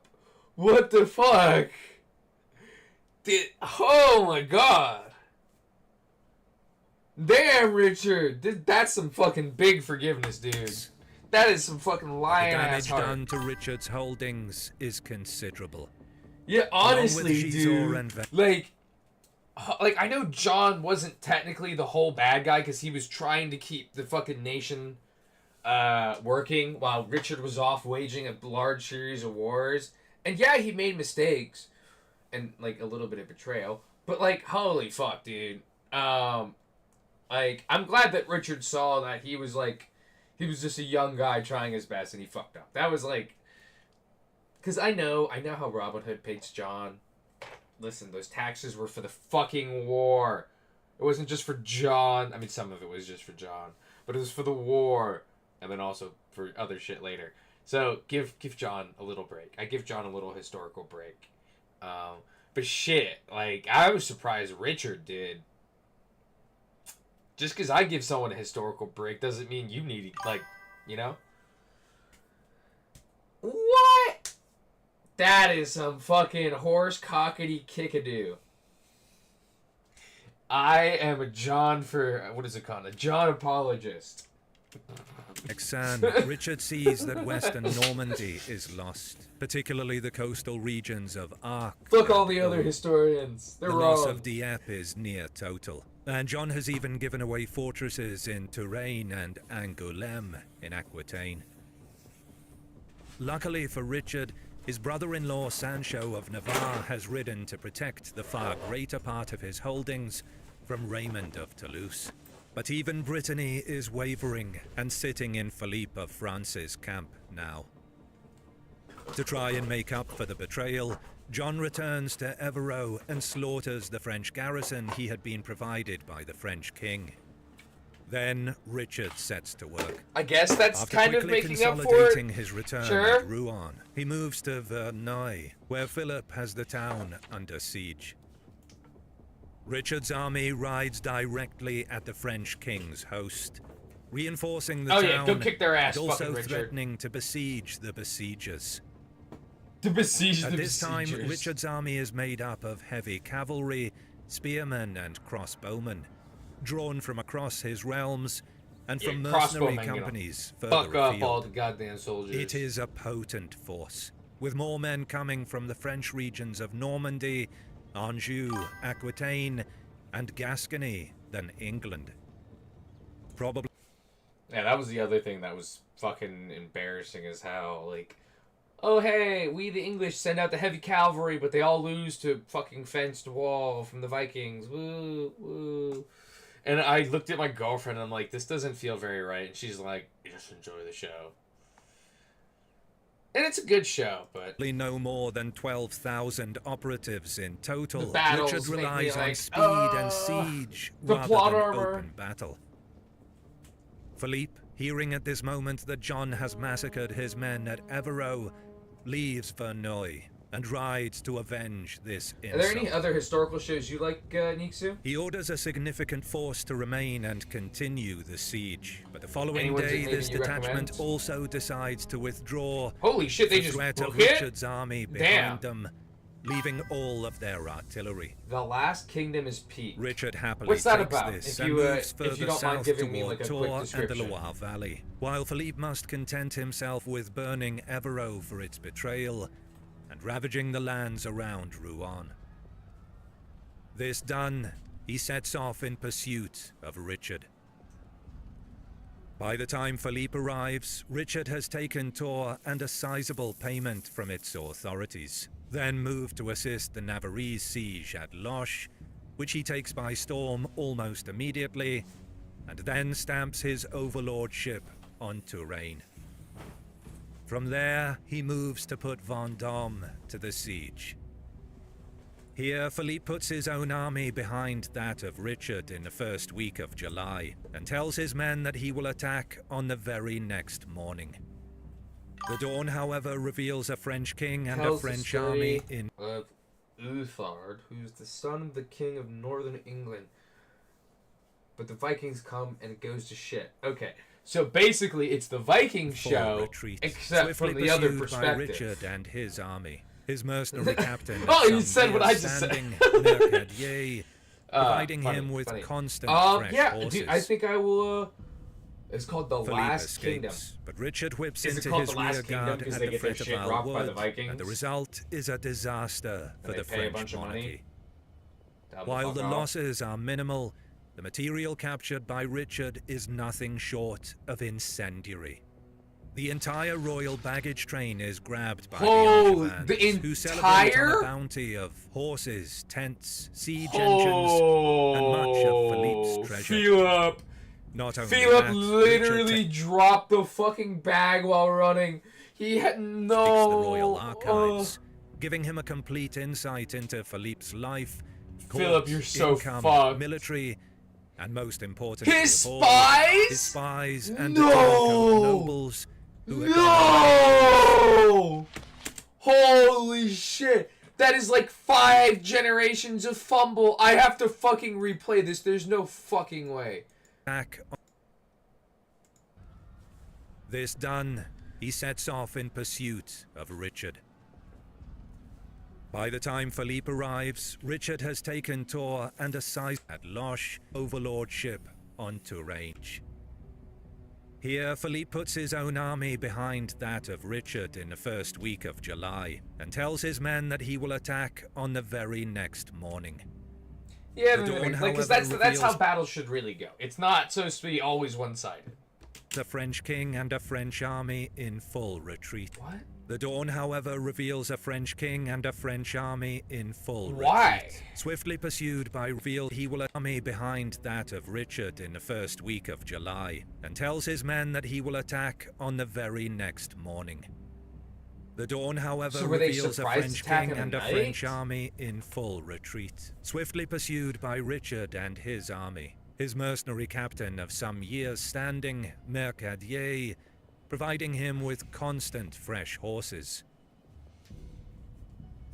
What the fuck? Oh my god! Damn, Richard! That's some fucking big forgiveness, dude. That is some fucking The lion ass damage heart. done to Richard's holdings is considerable. Yeah, honestly, Gisors dude. and Like I know John wasn't technically the whole bad guy because he was trying to keep the fucking nation working while Richard was off waging a large series of wars. And yeah, he made mistakes and like a little bit of betrayal. But like, holy fuck, dude. Like, I'm glad that Richard saw that he was just a young guy trying his best and he fucked up. That was like, because I know how Robin Hood paints John. Listen, those taxes were for the fucking war. It wasn't just for John. I mean, some of it was just for John, but it was for the war, and then also for other shit later. So give John a little break. I give John a little historical break. But shit, like, I was surprised Richard did. Just because I give someone a historical break doesn't mean you need, like, you know? What? That is some fucking horse cockety kickadoo. I am a John what is it called? A John apologist. Exan, Richard sees that western Normandy is lost, particularly the coastal regions of Arques. Fuck all the other historians. They're the wrong. loss of Dieppe is near total, and John has even given away fortresses in Touraine and Angoulême in Aquitaine. Luckily for Richard, his brother-in-law Sancho of Navarre has ridden to protect the far greater part of his holdings from Raymond of Toulouse. But even Brittany is wavering and sitting in Philippe of France's camp now. To try and make up for the betrayal, John returns to Evreux and slaughters the French garrison he had been provided by the French king. Then Richard sets to work. I guess that's After kind of quickly making up for consolidating it. his return Sure. at Rouen, he moves to Verneuil, where Philip has the town under siege. Richard's army rides directly at the French king's host, reinforcing the town, yeah, go kick their ass, and also fucking Richard. threatening to besiege the besiegers. To besiege At the this time, besiegers. Richard's army is made up of heavy cavalry, spearmen and crossbowmen, drawn from across his realms and from mercenary crossbowmen, companies Fuck further up afield. all the goddamn soldiers. It is a potent force, with more men coming from the French regions of Normandy, Anjou, Aquitaine, and Gascony than England. Probably. Yeah, that was the other thing that was fucking embarrassing as hell. Like, oh hey, we the English send out the heavy cavalry, but they all lose to fucking fenced wall from the Vikings. Woo, woo. And I looked at my girlfriend and I'm like, this doesn't feel very right. And she's like, just enjoy the show. And it's a good show, but No more than 12,000 operatives in total. The battles Richard make me relies on like, speed and siege the rather plot than armor. open battle. Philippe, hearing at this moment that John has massacred his men at Evreux, leaves Verneuil and rides to avenge this Are there insult. any other historical shows you like, Niksu? He orders a significant force to remain and continue the siege, but the following Anyone day that this you detachment recommend? also decides to withdraw. Holy shit, they the just threat of book it? Richard's army Damn. behind them, leaving all of their artillery. The Last Kingdom is peak. Richard happily What's that takes about? this If and you, moves if further you don't south mind giving me, toward like, a quick Tours and the description. Loire Valley, while Philippe must content himself with burning Evreux for its betrayal and ravaging the lands around Rouen. This done, he sets off in pursuit of Richard. By the time Philippe arrives, Richard has taken Tours and a sizable payment from its authorities, then moved to assist the Navarrese siege at Loches, which he takes by storm almost immediately, and then stamps his overlordship on Touraine. From there, he moves to put Vendôme to the siege. Here, Philippe puts his own army behind that of Richard in the first week of July, and tells his men that he will attack on the very next morning. The dawn, however, reveals a French king and a Tells the French army story in of Uthard, who's the son of the king of northern England. But the Vikings come and it goes to shit. Okay, so basically it's the Viking full show, retreat, except from swiftly the other pursued perspective. by Richard and his army. His mercenary captain, Oh, you some said what I years just said. standing, Mercadier, providing Funny, him with funny. constant fresh Yeah, horses. dude, I think I will. It's called the Philippe Last escapes, Kingdom. but Richard whips Is it into called his The Last rear Kingdom guard because at they the get their shit Fréteval rocked by the Wood, Vikings? and the result is a disaster for they the pay a French bunch of money? monarchy. Down While fuck the off. losses are minimal, the material captured by Richard is nothing short of incendiary. The entire royal baggage train is grabbed by Oh, the Angevins, the who celebrate on entire- a bounty of horses, tents, siege engines, and much of Philippe's treasure. Philip! Not only Philip that, literally Richard dropped the fucking bag while running. He had no. takes the royal archives, giving him a complete insight into Philippe's life, court, Philip, you're so income, fucked. military, and most importantly, His of all, spies? his spies and No! the turncoat nobles who had No! Holy shit! That is like 5 generations of fumble. I have to fucking replay this. There's no fucking way. back. This done, he sets off in pursuit of Richard. By the time Philippe arrives, Richard has taken Tours and a site at Loche overlordship onto range. Here, Philippe puts his own army behind that of Richard in the first week of July, and tells his men that he will attack on the very next morning. Yeah, The dawn, because however, that's how reveals- battles should really go. It's not supposed to be always one-sided. The French king and a French army in full retreat. What? The dawn, however, reveals a French king and a French army in full Why? retreat. Swiftly pursued by reveal, he will army behind that of Richard in the first week of July, and tells his men that he will attack on the very next morning. The dawn, however, So were they reveals a surprise French attack king in the and a night? French army in full retreat. Swiftly pursued by Richard and his army. His mercenary captain of some years' standing, Mercadier, providing him with constant fresh horses.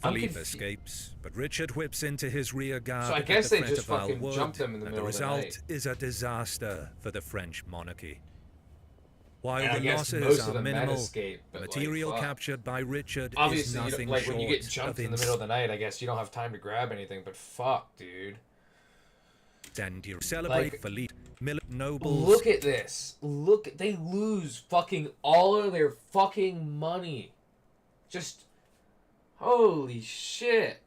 I'm Philippe confu- escapes, but Richard whips into his rear guard. So I at guess the they just Fretteval fucking Wood, jumped him in the and middle of the result night. is a disaster for the French monarchy. While And I the guess losses most of are the men minimal, escape, the but, material like, fuck. captured by Richard Obviously, is you nothing don't, like when you get short jumped of in the middle of the night, I guess you don't have time to grab anything. But fuck, dude. incendiary. Celebrate Like, Philippe, nobles. Look at this. Look, they lose fucking all of their fucking money. Just, holy shit.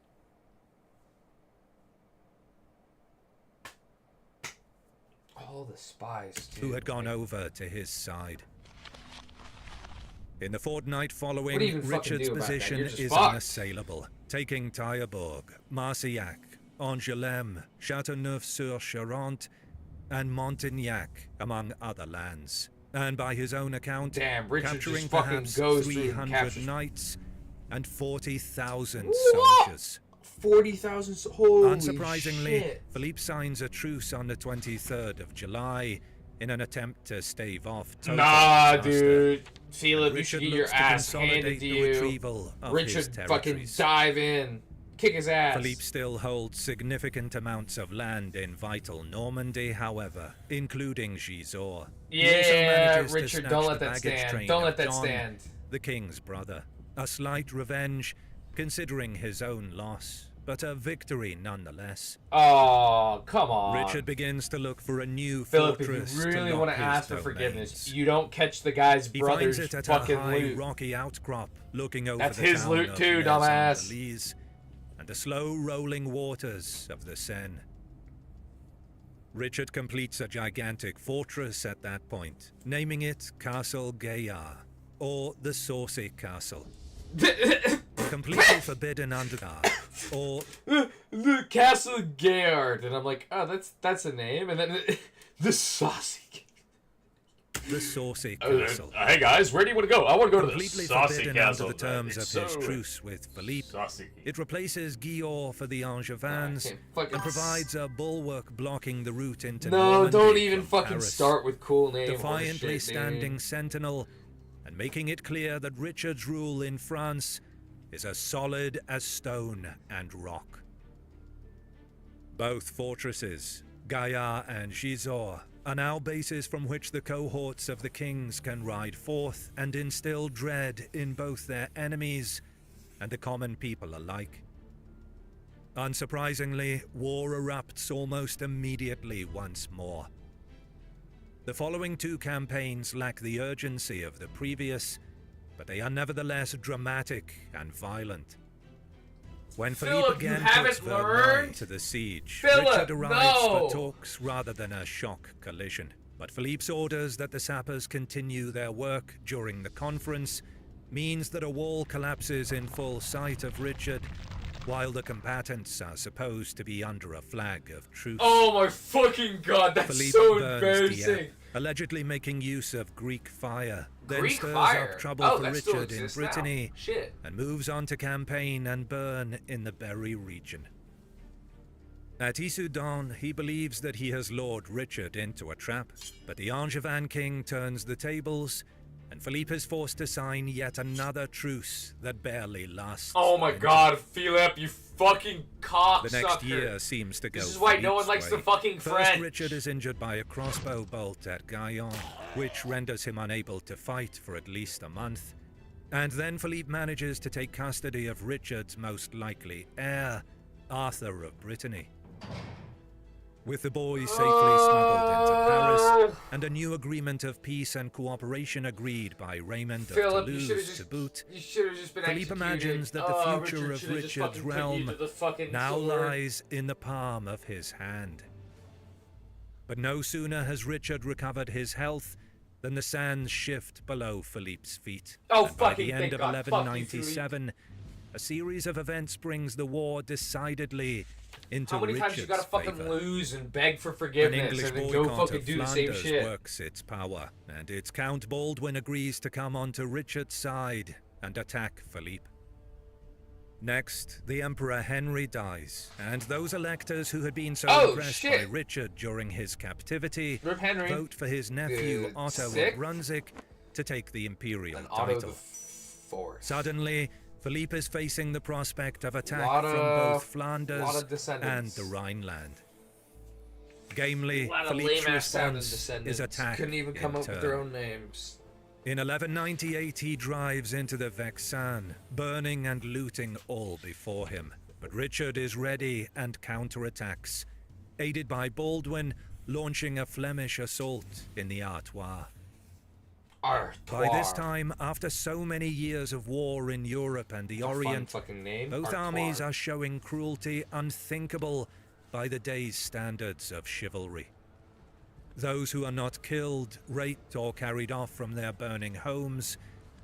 All the spies, dude. who had gone over to his side. In the fortnight following, What do you even fucking Richard's do about that? position You're just is fucked. unassailable, taking Taillebourg, Marcillac, Angoulême, Châteauneuf-sur-Charente, and Montignac, among other lands. And by his own account, Damn, Richard capturing just fucking perhaps goes through and 300 captures- knights and 40,000 What? soldiers. 40,000. Holy Unsurprisingly, shit. Philippe signs a truce on the 23rd of July in an attempt to stave off total Nah, disaster. dude. Philip, you Richard should get your looks to ass consolidate handed to the you. retrieval of his Richard fucking territories. dive in. Kick his ass. Philippe still holds significant amounts of land in vital Normandy, however, including Gisors. He also Yeah, manages to Richard, snatch don't let the that baggage stand. train Don't of let that Don, stand. the king's brother. A slight revenge, considering his own loss, but a victory nonetheless. Oh, come on. Richard begins to look for a new Philip, fortress if you really to want lock to his ask for forgiveness, domains. you don't catch the guy's He brother's finds it at fucking a high loot. rocky outcrop looking over That's the his town loot of too, Les dumbass. Andelys and the slow rolling waters of the Seine. Richard completes a gigantic fortress at that point, naming it Castle Gaillard, or the Saucy Castle. Completely forbidden underground, or The Castle Gaillard, and I'm like, oh, that's a name, and then the saucy. the Saucy Castle. Hey guys, where do you want to go? I want to go to the Completely saucy forbidden castle. under the terms of It's his so truce with Philippe. saucy. It replaces Guillaume for the Angevins can't fucking and provides a bulwark blocking the route into No, Normandy don't even from fucking Paris. start with cool name. Defiantly horseshit, standing dude. sentinel and making it clear that Richard's rule in France is as solid as stone and rock. Both fortresses, Gaillard and Gisors, are now bases from which the cohorts of the kings can ride forth and instill dread in both their enemies and the common people alike. Unsurprisingly, war erupts almost immediately once more. The following two campaigns lack the urgency of the previous, but they are nevertheless dramatic and violent. When Philip, Philippe you again haven't puts Vernoy learned? to the siege, Philip, Richard arrives no! for talks rather than a shock collision. But Philippe's orders that the sappers continue their work during the conference means that a wall collapses in full sight of Richard, while the combatants are supposed to be under a flag of truce. Oh my fucking god, that's Philippe so burns embarrassing. Dieppe, allegedly making use of Greek fire, then Greek stirs fire. up trouble Oh, for that still Richard in exists now. Brittany, Shit. and moves on to campaign and burn in the Berry region. At Issoudun, he believes that he has lured Richard into a trap, but the Angevin king turns the tables, and Philippe is forced to sign yet another truce that barely lasts. Oh my god, Philip, you fucking cocksucker. The next year seems to go This is why no one Philippe's likes the way. fucking First, French. Richard is injured by a crossbow bolt at Gaillon, which renders him unable to fight for at least a month. And then Philippe manages to take custody of Richard's most likely heir, Arthur of Brittany. With the boy safely smuggled into Paris, and a new agreement of peace and cooperation agreed by Raymond of Philip, you Toulouse should've just, to boot, you should have just been Philippe executed. imagines that the Oh, future Richard of should've just Richard's fucking put you realm to the fucking now sword. lies in the palm of his hand. But no sooner has Richard recovered his health than the sands shift below Philippe's feet. Oh, And by fucking the end thank of God. Fuck you, 1197, a series of events brings the war decidedly into How many Richard's times you gotta fucking favor. lose and beg for An forgiveness English and then go boycott fucking of do the same Flanders shit? works its power, and it's Count Baldwin agrees to come onto Richard's side and attack Philippe. Next, the Emperor Henry dies, and those electors who had been so Oh, impressed shit. by Richard during his captivity Rip Henry. vote for his nephew The Otto sixth? of Brunswick to take the imperial And Otto title. the Fourth. Suddenly, Philippe is facing the prospect of attack Lot from of- both Flanders lot of and descendants. the Rhineland. Gamely, A lot of Philippe's lame-ass sounding response descendants. is attack Couldn't even come in up with turn. their own names. In 1198, he drives into the Vexin, burning and looting all before him. But Richard is ready and counterattacks, aided by Baldwin launching a Flemish assault in the Artois. By this time, after so many years of war in Europe and the Orient, Fucking name. both Artois. armies are showing cruelty unthinkable by the day's standards of chivalry. Those who are not killed, raped, or carried off from their burning homes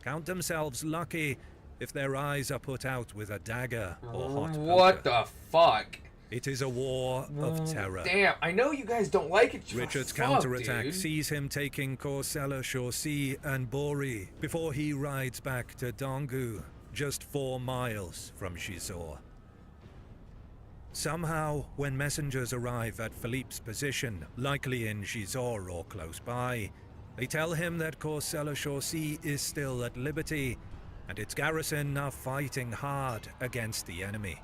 count themselves lucky if their eyes are put out with a dagger or hot What poker. the fuck? It is a war of terror. Damn, I know you guys don't like it. Richard's Fuck, counterattack dude. sees him taking Courcelles-sur-Sea and Bory before he rides back to Dangu, just 4 miles from Gisors. Somehow, when messengers arrive at Philippe's position, likely in Gisors or close by, they tell him that Courcelles-sur-Sea is still at liberty, and its garrison are fighting hard against the enemy.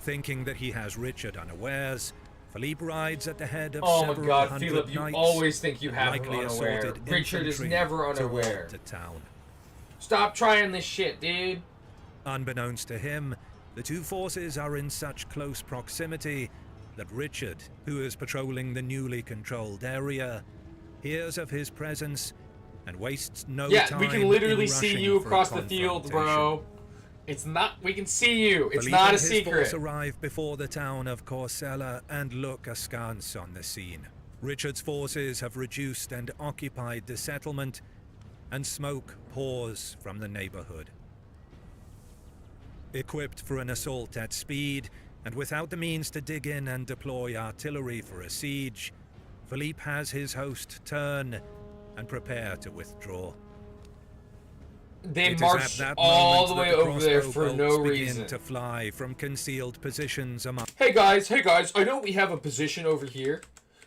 Thinking that he has Richard unawares, Philippe rides at the head of Oh my several god, hundred Philip, you knights, always think you have him likely unaware. assorted Richard is infantry never unaware. toward the town. Stop trying this shit, dude. Unbeknownst to him, the two forces are in such close proximity that Richard, who is patrolling the newly controlled area, hears of his presence and wastes no Yeah, time we can literally in see rushing you for a across the field, bro. It's not. We can see you. It's Philippe not and a his secret. force arrive before the town of Courcelles and look askance on the scene. Richard's forces have reduced and occupied the settlement, and smoke pours from the neighborhood. Equipped for an assault at speed, and without the means to dig in and deploy artillery for a siege, Philippe has his host turn and prepare to withdraw. They It is marched at that all the moment way that over there crossbow for no bolts begin reason. to fly from concealed positions among. Hey guys, I know we have a position over here,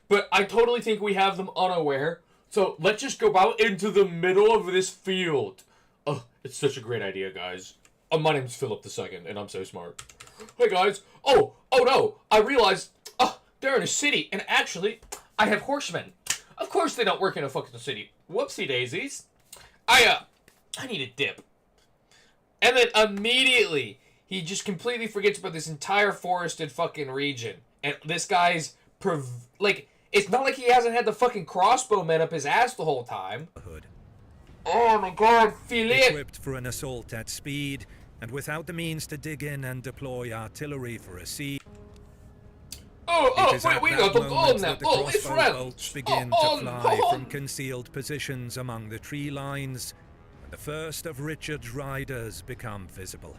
but I totally think we have them unaware. So let's just go out into the middle of this field. Oh, it's such a great idea, guys. My name's Philip II, and I'm so smart. Hey guys, oh no, I realized, they're in a city, and actually, I have horsemen. Of course they don't work in a fucking city. Whoopsie daisies. I need a dip. And then immediately, he just completely forgets about this entire forested fucking region. And this guy's, it's not like he hasn't had the fucking crossbowmen up his ass the whole time. Oh my god, Philippe! Equipped for an assault at speed, and without the means to dig in and deploy artillery for a siege. It is at We that got the moment goal now. that the Oh, it's crossbow friends. bolts begin to fly from concealed positions among the tree lines, and the first of Richard's riders become visible.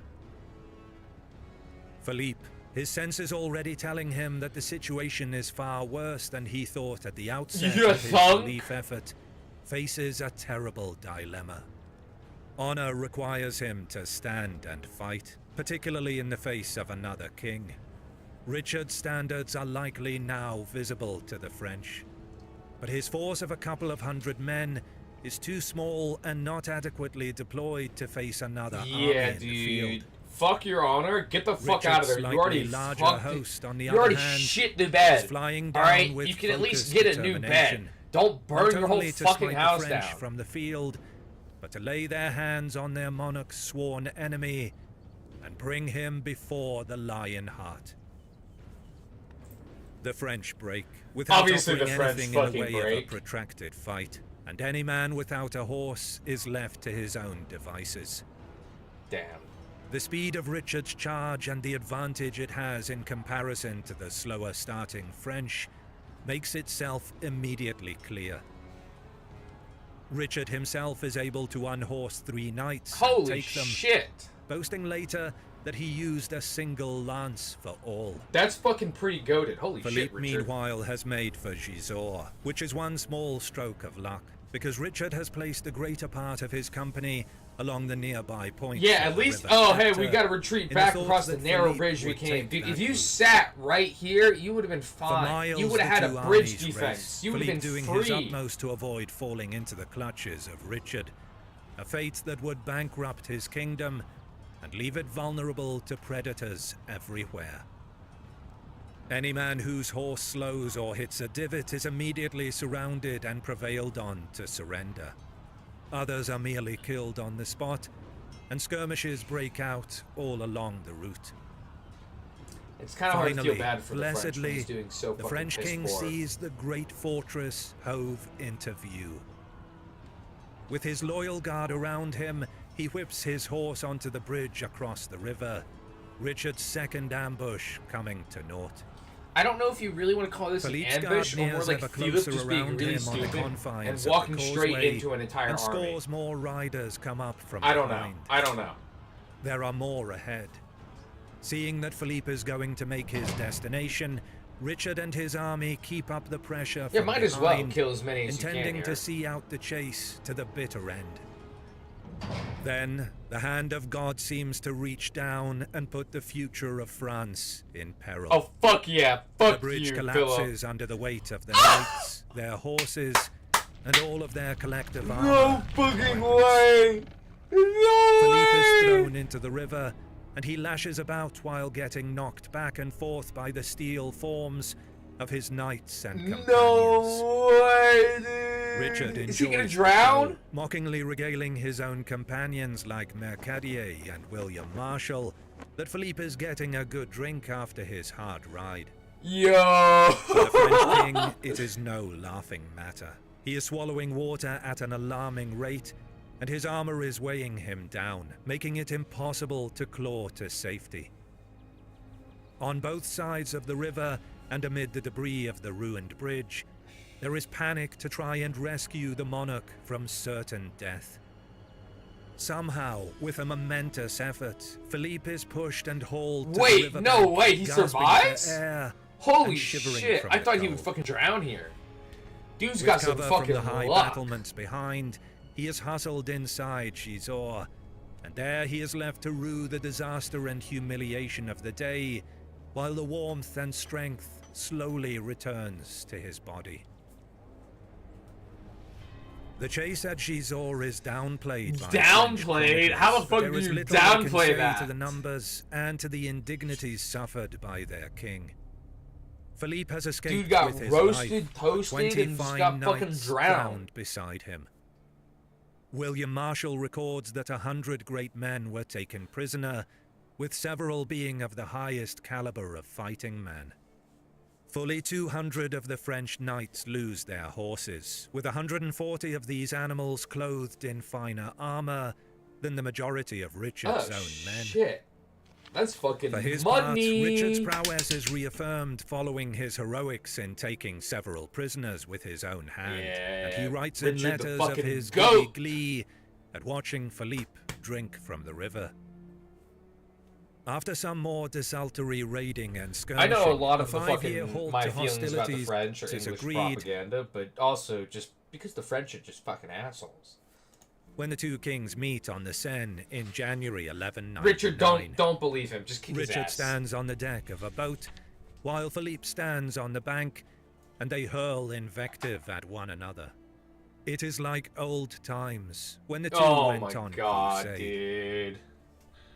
Philippe, his senses already telling him that the situation is far worse than he thought at the outset You of his thunk? relief effort, faces a terrible dilemma. Honor requires him to stand and fight, particularly in the face of another king. Richard's standards are likely now visible to the French, but his force of a couple of hundred men is too small and not adequately deployed to face another army Yeah, in the field. dude. Fuck your honor. Get the fuck out of there. Richard's You already slightly larger fucked host, on the you other already hand, shit the is bed. flying down Alright? with You can at least focused get a new bed. determination, Don't burn not your whole only to fucking smite house the French down. from the field, but to lay their hands on their monarch's sworn enemy and bring him before the Lion Heart. The French break, without Obviously offering the French anything in the fucking way of a break. protracted fight, and any man without a horse is left to his own devices. Damn. The speed of Richard's charge and the advantage it has in comparison to the slower starting French makes itself immediately clear. Richard himself is able to unhorse 3 knights and Holy take them, shit. boasting later that he used a single lance for all. That's fucking pretty goated. Holy shit, Philippe, Richard. meanwhile, has made for Gisors, which is one small stroke of luck, because Richard has placed the greater part of his company along the nearby points. Yeah, of at the least. River Oh, hey, Ector, we gotta retreat in the back thought across the that narrow Philippe bridge we would came. take Dude, that if you route. sat right here, you would have been For fine. miles, You would have the had a two bridge armies defense. raced, You would have Philippe been doing his free. utmost to avoid falling into the clutches of Richard, a fate that would bankrupt his kingdom and leave it vulnerable to predators everywhere. Any man whose horse slows or hits a divot is immediately surrounded and prevailed on to surrender. Others are merely killed on the spot, and skirmishes break out all along the route. It's kind of hard to feel Finally, bad for the French when blessedly, he's doing so the fucking French piss king poor. sees the great fortress hove into view. With his loyal guard around him, he whips his horse onto the bridge across the river, Richard's second ambush coming to naught. I don't know if you really want to call this Philippe's an ambush or more guard like nears ever Philip closer just being around really him on the stupid confines and of the walking straight causeway, into an entire and army. scores more riders come up from I don't know. behind. I don't know. There are more ahead. Seeing that Philippe is going to make his destination, Richard and his army keep up the pressure Yeah, from might as well behind, kill as many as you intending can to here. see out the chase to the bitter end. Then, the hand of God seems to reach down and put the future of France in peril. Oh, fuck yeah. The Fuck bridge you, collapses Philip. under the weight of their knights, their horses, and all of their collective armor. No fucking way. No Philippe is way. thrown into the river, and he lashes about while getting knocked back and forth by the steel forms of his knights and companions. No way, dude. Richard Is he gonna enjoys the drown? show, mockingly regaling his own companions like Mercadier and William Marshall that Philippe is getting a good drink after his hard ride. Yo. For the French king, it is no laughing matter. He is swallowing water at an alarming rate, and his armor is weighing him down, making it impossible to claw to safety. On both sides of the river, and amid the debris of the ruined bridge, there is panic to try and rescue the monarch from certain death. Somehow, with a momentous effort, Philippe is pushed and hauled to the Wait, riverbank, no way, he gasping for survives? air Holy and shivering shit. from I the thought he would cold. fucking drown here. Dude's With got some cover fucking from the high luck. battlements behind, he is hustled inside Gisors, and there he is left to rue the disaster and humiliation of the day, while the warmth and strength slowly returns to his body. The chase at Gisors is downplayed by French Downplayed? How the chronicles, but fuck there do is you little they can downplay say that? to the numbers and to the indignities suffered by their king. Philippe has escaped Dude got with his roasted, life, toasted, 20 and just fine got fucking knights drowned. beside him. William Marshall records that 100 great men were taken prisoner, with several being of the highest caliber of fighting men. Fully 200 of the French knights lose their horses, with 140 of these animals clothed in finer armor than the majority of Richard's Oh, own men. shit. That's fucking For his part, money. Richard's prowess is reaffirmed following his heroics in taking several prisoners with his own hand, and he Yeah, writes Richard in the letters of fucking his goat. glee at watching Philippe drink from the river. After some more desultory raiding and I skirmishing, know a lot of the five-year fucking halt my to feelings about the hostilities French or is English agreed propaganda, but also just because the French are just fucking assholes. when the two kings meet on the Seine in January 1199. Richard, don't believe him. Just kick his Richard ass. stands on the deck of a boat while Philippe stands on the bank and they hurl invective at one another. It is like old times, when the two went on crusade. Dude.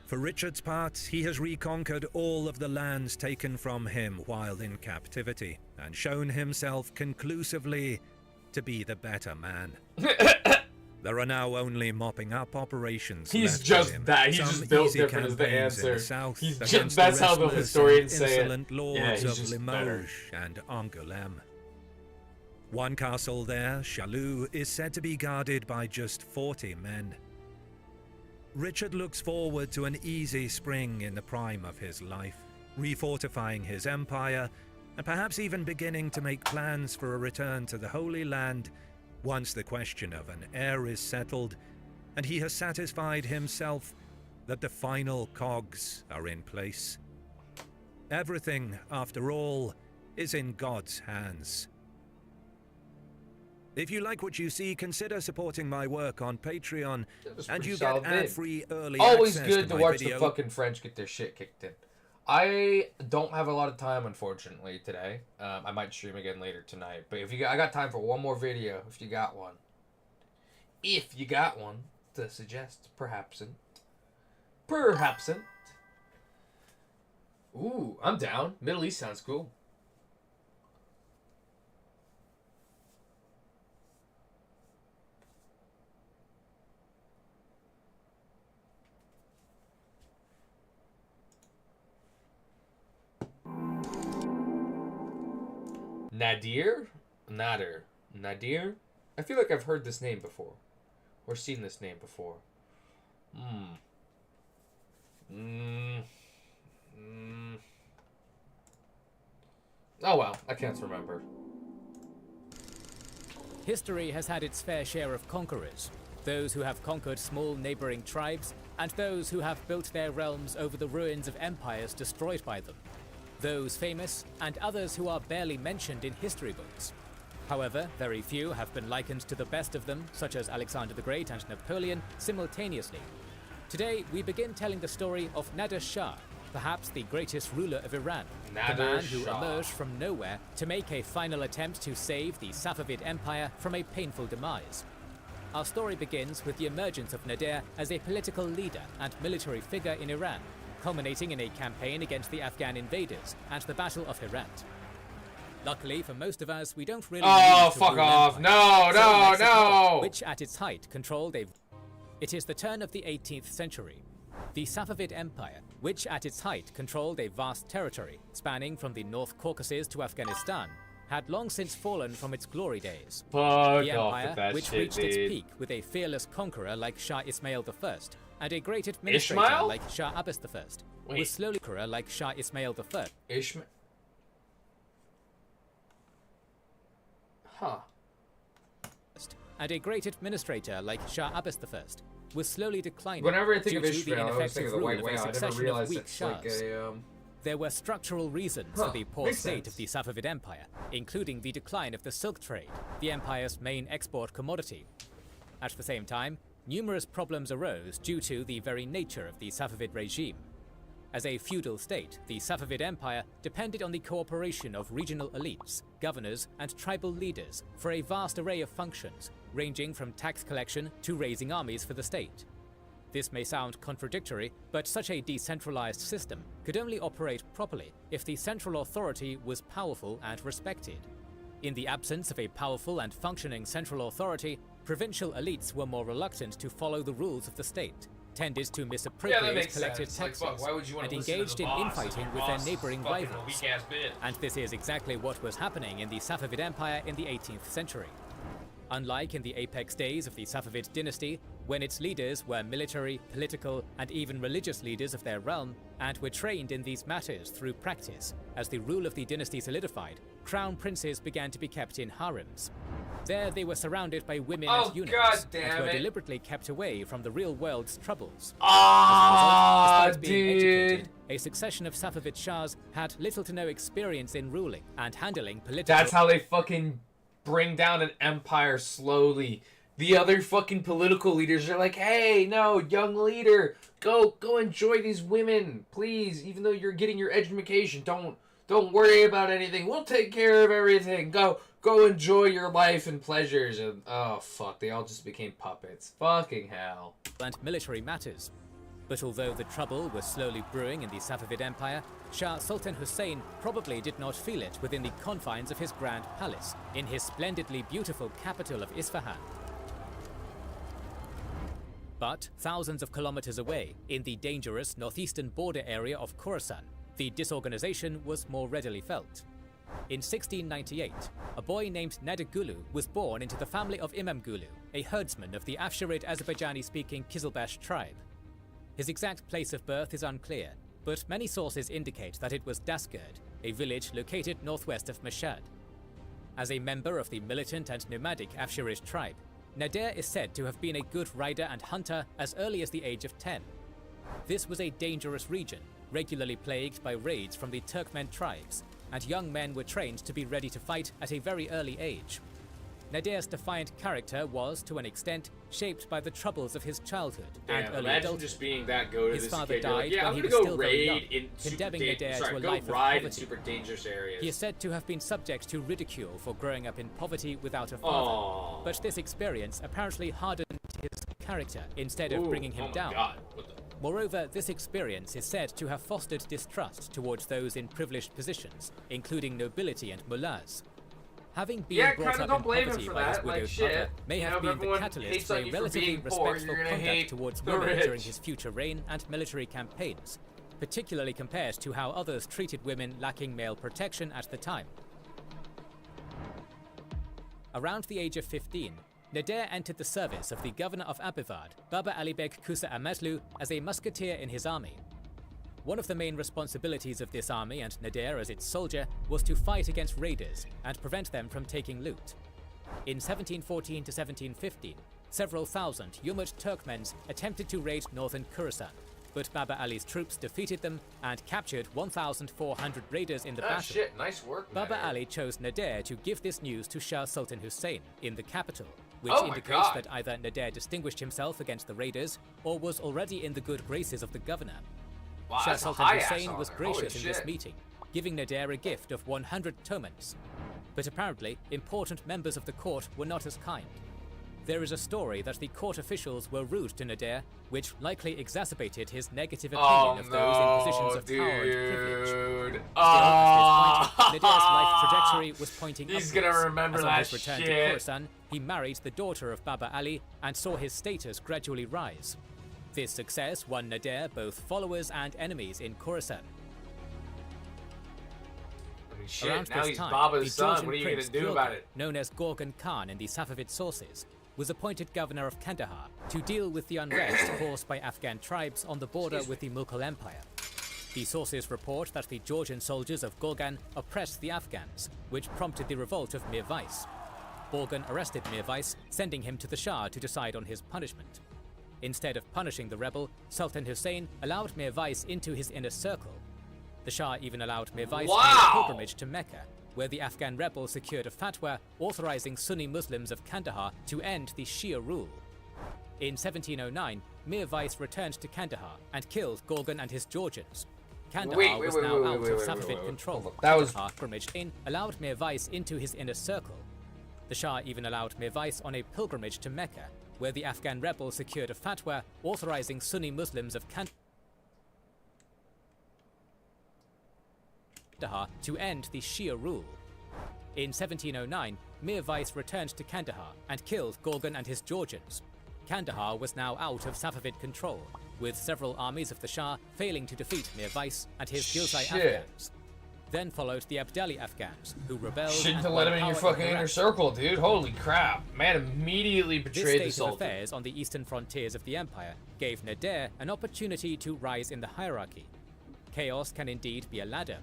For Richard's part, he has reconquered all of the lands taken from him while in captivity, and shown himself conclusively to be the better man. There are now only mopping up operations He's left just for him. that. He's Some just built easy different is the campaigns in answer. the south He's against just, that's the how the restless historians and say it. insolent lords Yeah, he's of just better. Limoges and Angoulême. One castle there, Châlus, is said to be guarded by just 40 men. Richard looks forward to an easy spring in the prime of his life, refortifying his empire, and perhaps even beginning to make plans for a return to the Holy Land once the question of an heir is settled, and he has satisfied himself that the final cogs are in place. Everything, after all, is in God's hands. If you like what you see, consider supporting my work on Patreon, and you get ad-free early Always access good to my watch video. the fucking French get their shit kicked in. I don't have a lot of time, unfortunately, today. I might stream again later tonight, but if you got, I got time for one more video. If you got one, to suggest, perhapsn't. Ooh, I'm down. Middle East sounds cool. Nadir? Nadir? I feel like I've heard this name before. Or seen this name before. Oh well, I can't remember. History has had its fair share of conquerors. Those who have conquered small neighboring tribes, and those who have built their realms over the ruins of empires destroyed by them. Those famous, and others who are barely mentioned in history books. However, very few have been likened to the best of them, such as Alexander the Great and Napoleon, simultaneously. Today, we begin telling the story of Nader Shah, perhaps the greatest ruler of Iran, the man who emerged from nowhere to make a final attempt to save the Safavid Empire from a painful demise. Our story begins with the emergence of Nader as a political leader and military figure in Iran, culminating in a campaign against the Afghan invaders and the Battle of Herat. Luckily for most of us, we don't really Oh, need to fuck rule off. empires. No, So no, let's look at no. which at its height controlled a... It is the turn of the 18th century. The Safavid Empire, which at its height controlled a vast territory spanning from the North Caucasus to Afghanistan, had long since fallen from its glory days. Fuck The off empire, with that which shit, reached its dude. peak with a fearless conqueror like Shah Ismail I, and a great administrator Ishmael? like Shah Abbas I, Wait. was slowly conqueror like Shah Ismail I. Ishmael. Huh. And a great administrator like Shah Abbas I was slowly declining Whenever I think due of to the Ishmael, I always ineffective think of the rule White of a Whale. I never succession of realized weak it's like Shahs. a, There were structural reasons Huh, for the poor makes state sense. of the Safavid Empire, including the decline of the silk trade, the empire's main export commodity. At the same time, numerous problems arose due to the very nature of the Safavid regime. As a feudal state, the Safavid Empire depended on the cooperation of regional elites, governors, and tribal leaders for a vast array of functions, ranging from tax collection to raising armies for the state. This may sound contradictory, but such a decentralized system could only operate properly if the central authority was powerful and respected. In the absence of a powerful and functioning central authority, provincial elites were more reluctant to follow the rules of the state, tended to misappropriate makes collected sense. Like, taxes, fuck, why would you wanna and listen to engaged the in boss infighting if with your their boss is neighboring fucking a rivals. weak-ass bitch? And this is exactly what was happening in the Safavid Empire in the 18th century. Unlike in the apex days of the Safavid dynasty, when its leaders were military, political, and even religious leaders of their realm, and were trained in these matters through practice, as the rule of the dynasty solidified, crown princes began to be kept in harems. There they were surrounded by women Oh, and eunuchs, God and damn were it. deliberately kept away from the real world's troubles. Ah, As a result, despite being dude. educated, a succession of Safavid Shahs had little to no experience in ruling and handling political... That's how they fucking bring down an empire slowly. The other fucking political leaders are like, hey, no, young leader, go enjoy these women, please. Even though you're getting your education, don't Don't worry about anything. We'll take care of everything. Go enjoy your life and pleasures. And oh fuck, they all just became puppets. Fucking hell. And military matters. But although the trouble was slowly brewing in the Safavid Empire, Shah Sultan Hussein probably did not feel it within the confines of his grand palace, in his splendidly beautiful capital of Isfahan. But thousands of kilometers away, in the dangerous northeastern border area of Khorasan, the disorganization was more readily felt. In 1698, a boy named Nadegulu was born into the family of Imamgulu, a herdsman of the Afsharid Azerbaijani-speaking Kizilbash tribe. His exact place of birth is unclear, but many sources indicate that it was Dasgird, a village located northwest of Mashhad. As a member of the militant and nomadic Afsharid tribe, Nader is said to have been a good rider and hunter as early as the age of 10. This was a dangerous region, regularly plagued by raids from the Turkmen tribes, and young men were trained to be ready to fight at a very early age. Nader's defiant character was, to an extent, shaped by the troubles of his childhood and early imagine adulthood. just being that goat His as father a kid. You're like, died yeah, when I'm he gonna was go still very raid young, in super condemning Nader to a go life of ride in poverty. super dangerous areas. He is said to have been subject to ridicule for growing up in poverty without a father, Aww. but this experience apparently hardened his character instead of bringing him down. God. What the? Moreover, this experience is said to have fostered distrust towards those in privileged positions, including nobility and mullahs. Having been Yeah, brought kinda up don't in blame him poverty for by his that, like, widowed shit. mother may You know, have if been the everyone catalyst hates for on a you for relatively being poor, respectful you're gonna conduct hate towards the women rich. during his future reign and military campaigns, particularly compared to how others treated women lacking male protection at the time. Around the age of 15, Nader entered the service of the governor of Abivad, Baba Alibek Kusa Amatlu, as a musketeer in his army. One of the main responsibilities of this army and Nader as its soldier was to fight against raiders and prevent them from taking loot. In 1714 to 1715, several thousand Yumut Turkmens attempted to raid northern Khorasan, but Baba Ali's troops defeated them and captured 1,400 raiders in the battle. Shit, nice work, Baba Nader. Ali chose Nader to give this news to Shah Sultan Hussein in the capital, which Oh my indicates God. that either Nader distinguished himself against the raiders or was already in the good graces of the governor. Wow, Shah that's a Sultan high-ass Hussein was honor. Holy gracious in this shit. meeting, giving Nader a gift of 100 tomans. But apparently, important members of the court were not as kind. There is a story that the court officials were rude to Nader, which likely exacerbated his negative opinion Oh of those in positions no, of power and privilege. dude. Still, at this point, Nader's life trajectory was pointing He's upwards. gonna remember As on that his return to shit. Khorasan, he married the daughter of Baba Ali and saw his status gradually rise. This success won Nader both followers and enemies in Khorasan. I mean, shit, Around now this he's time, Baba's the son. Georgian What are you prince gonna do Gyorgy, about it? known as Gorgan Khan in the Safavid sources, was appointed governor of Kandahar to deal with the unrest caused by Afghan tribes on the border with the Mughal Empire. The sources report that the Georgian soldiers of Gorgan oppressed the Afghans, which prompted the revolt of Mir Vais. Gorgan arrested Mir Vais, sending him to the Shah to decide on his punishment. Instead of punishing the rebel, Sultan Hussein allowed Mir Vais into his inner circle. The Shah even allowed Mir Vais on a pilgrimage to Mecca, where the Afghan rebel secured a fatwa authorizing Sunni Muslims of Kandahar to end the Shia rule. In 1709, Mir Vais returned to Kandahar and killed Gorgan and his Georgians. Kandahar was now out of Safavid control. That was Pilgrimage allowed Mir Vais into his inner circle. The Shah even allowed Mir Vais on a pilgrimage to Mecca, where the Afghan rebel secured a fatwa authorizing Sunni Muslims of Kandahar to end the Shia rule. In 1709, Mir Vais returned to Kandahar and killed Gorgan and his Georgians. Kandahar was now out of Safavid control, with several armies of the Shah failing to defeat Mir Vais and his Ghilzai Afghans. Then followed the Abdali Afghans, who rebelled Shouldn't and have let him won in your power fucking inner Iraq. circle, dude. Holy crap. Man immediately This betrayed the state of Sultan. affairs on the eastern frontiers of the empire gave Nader an opportunity to rise in the hierarchy. Chaos can indeed be a ladder.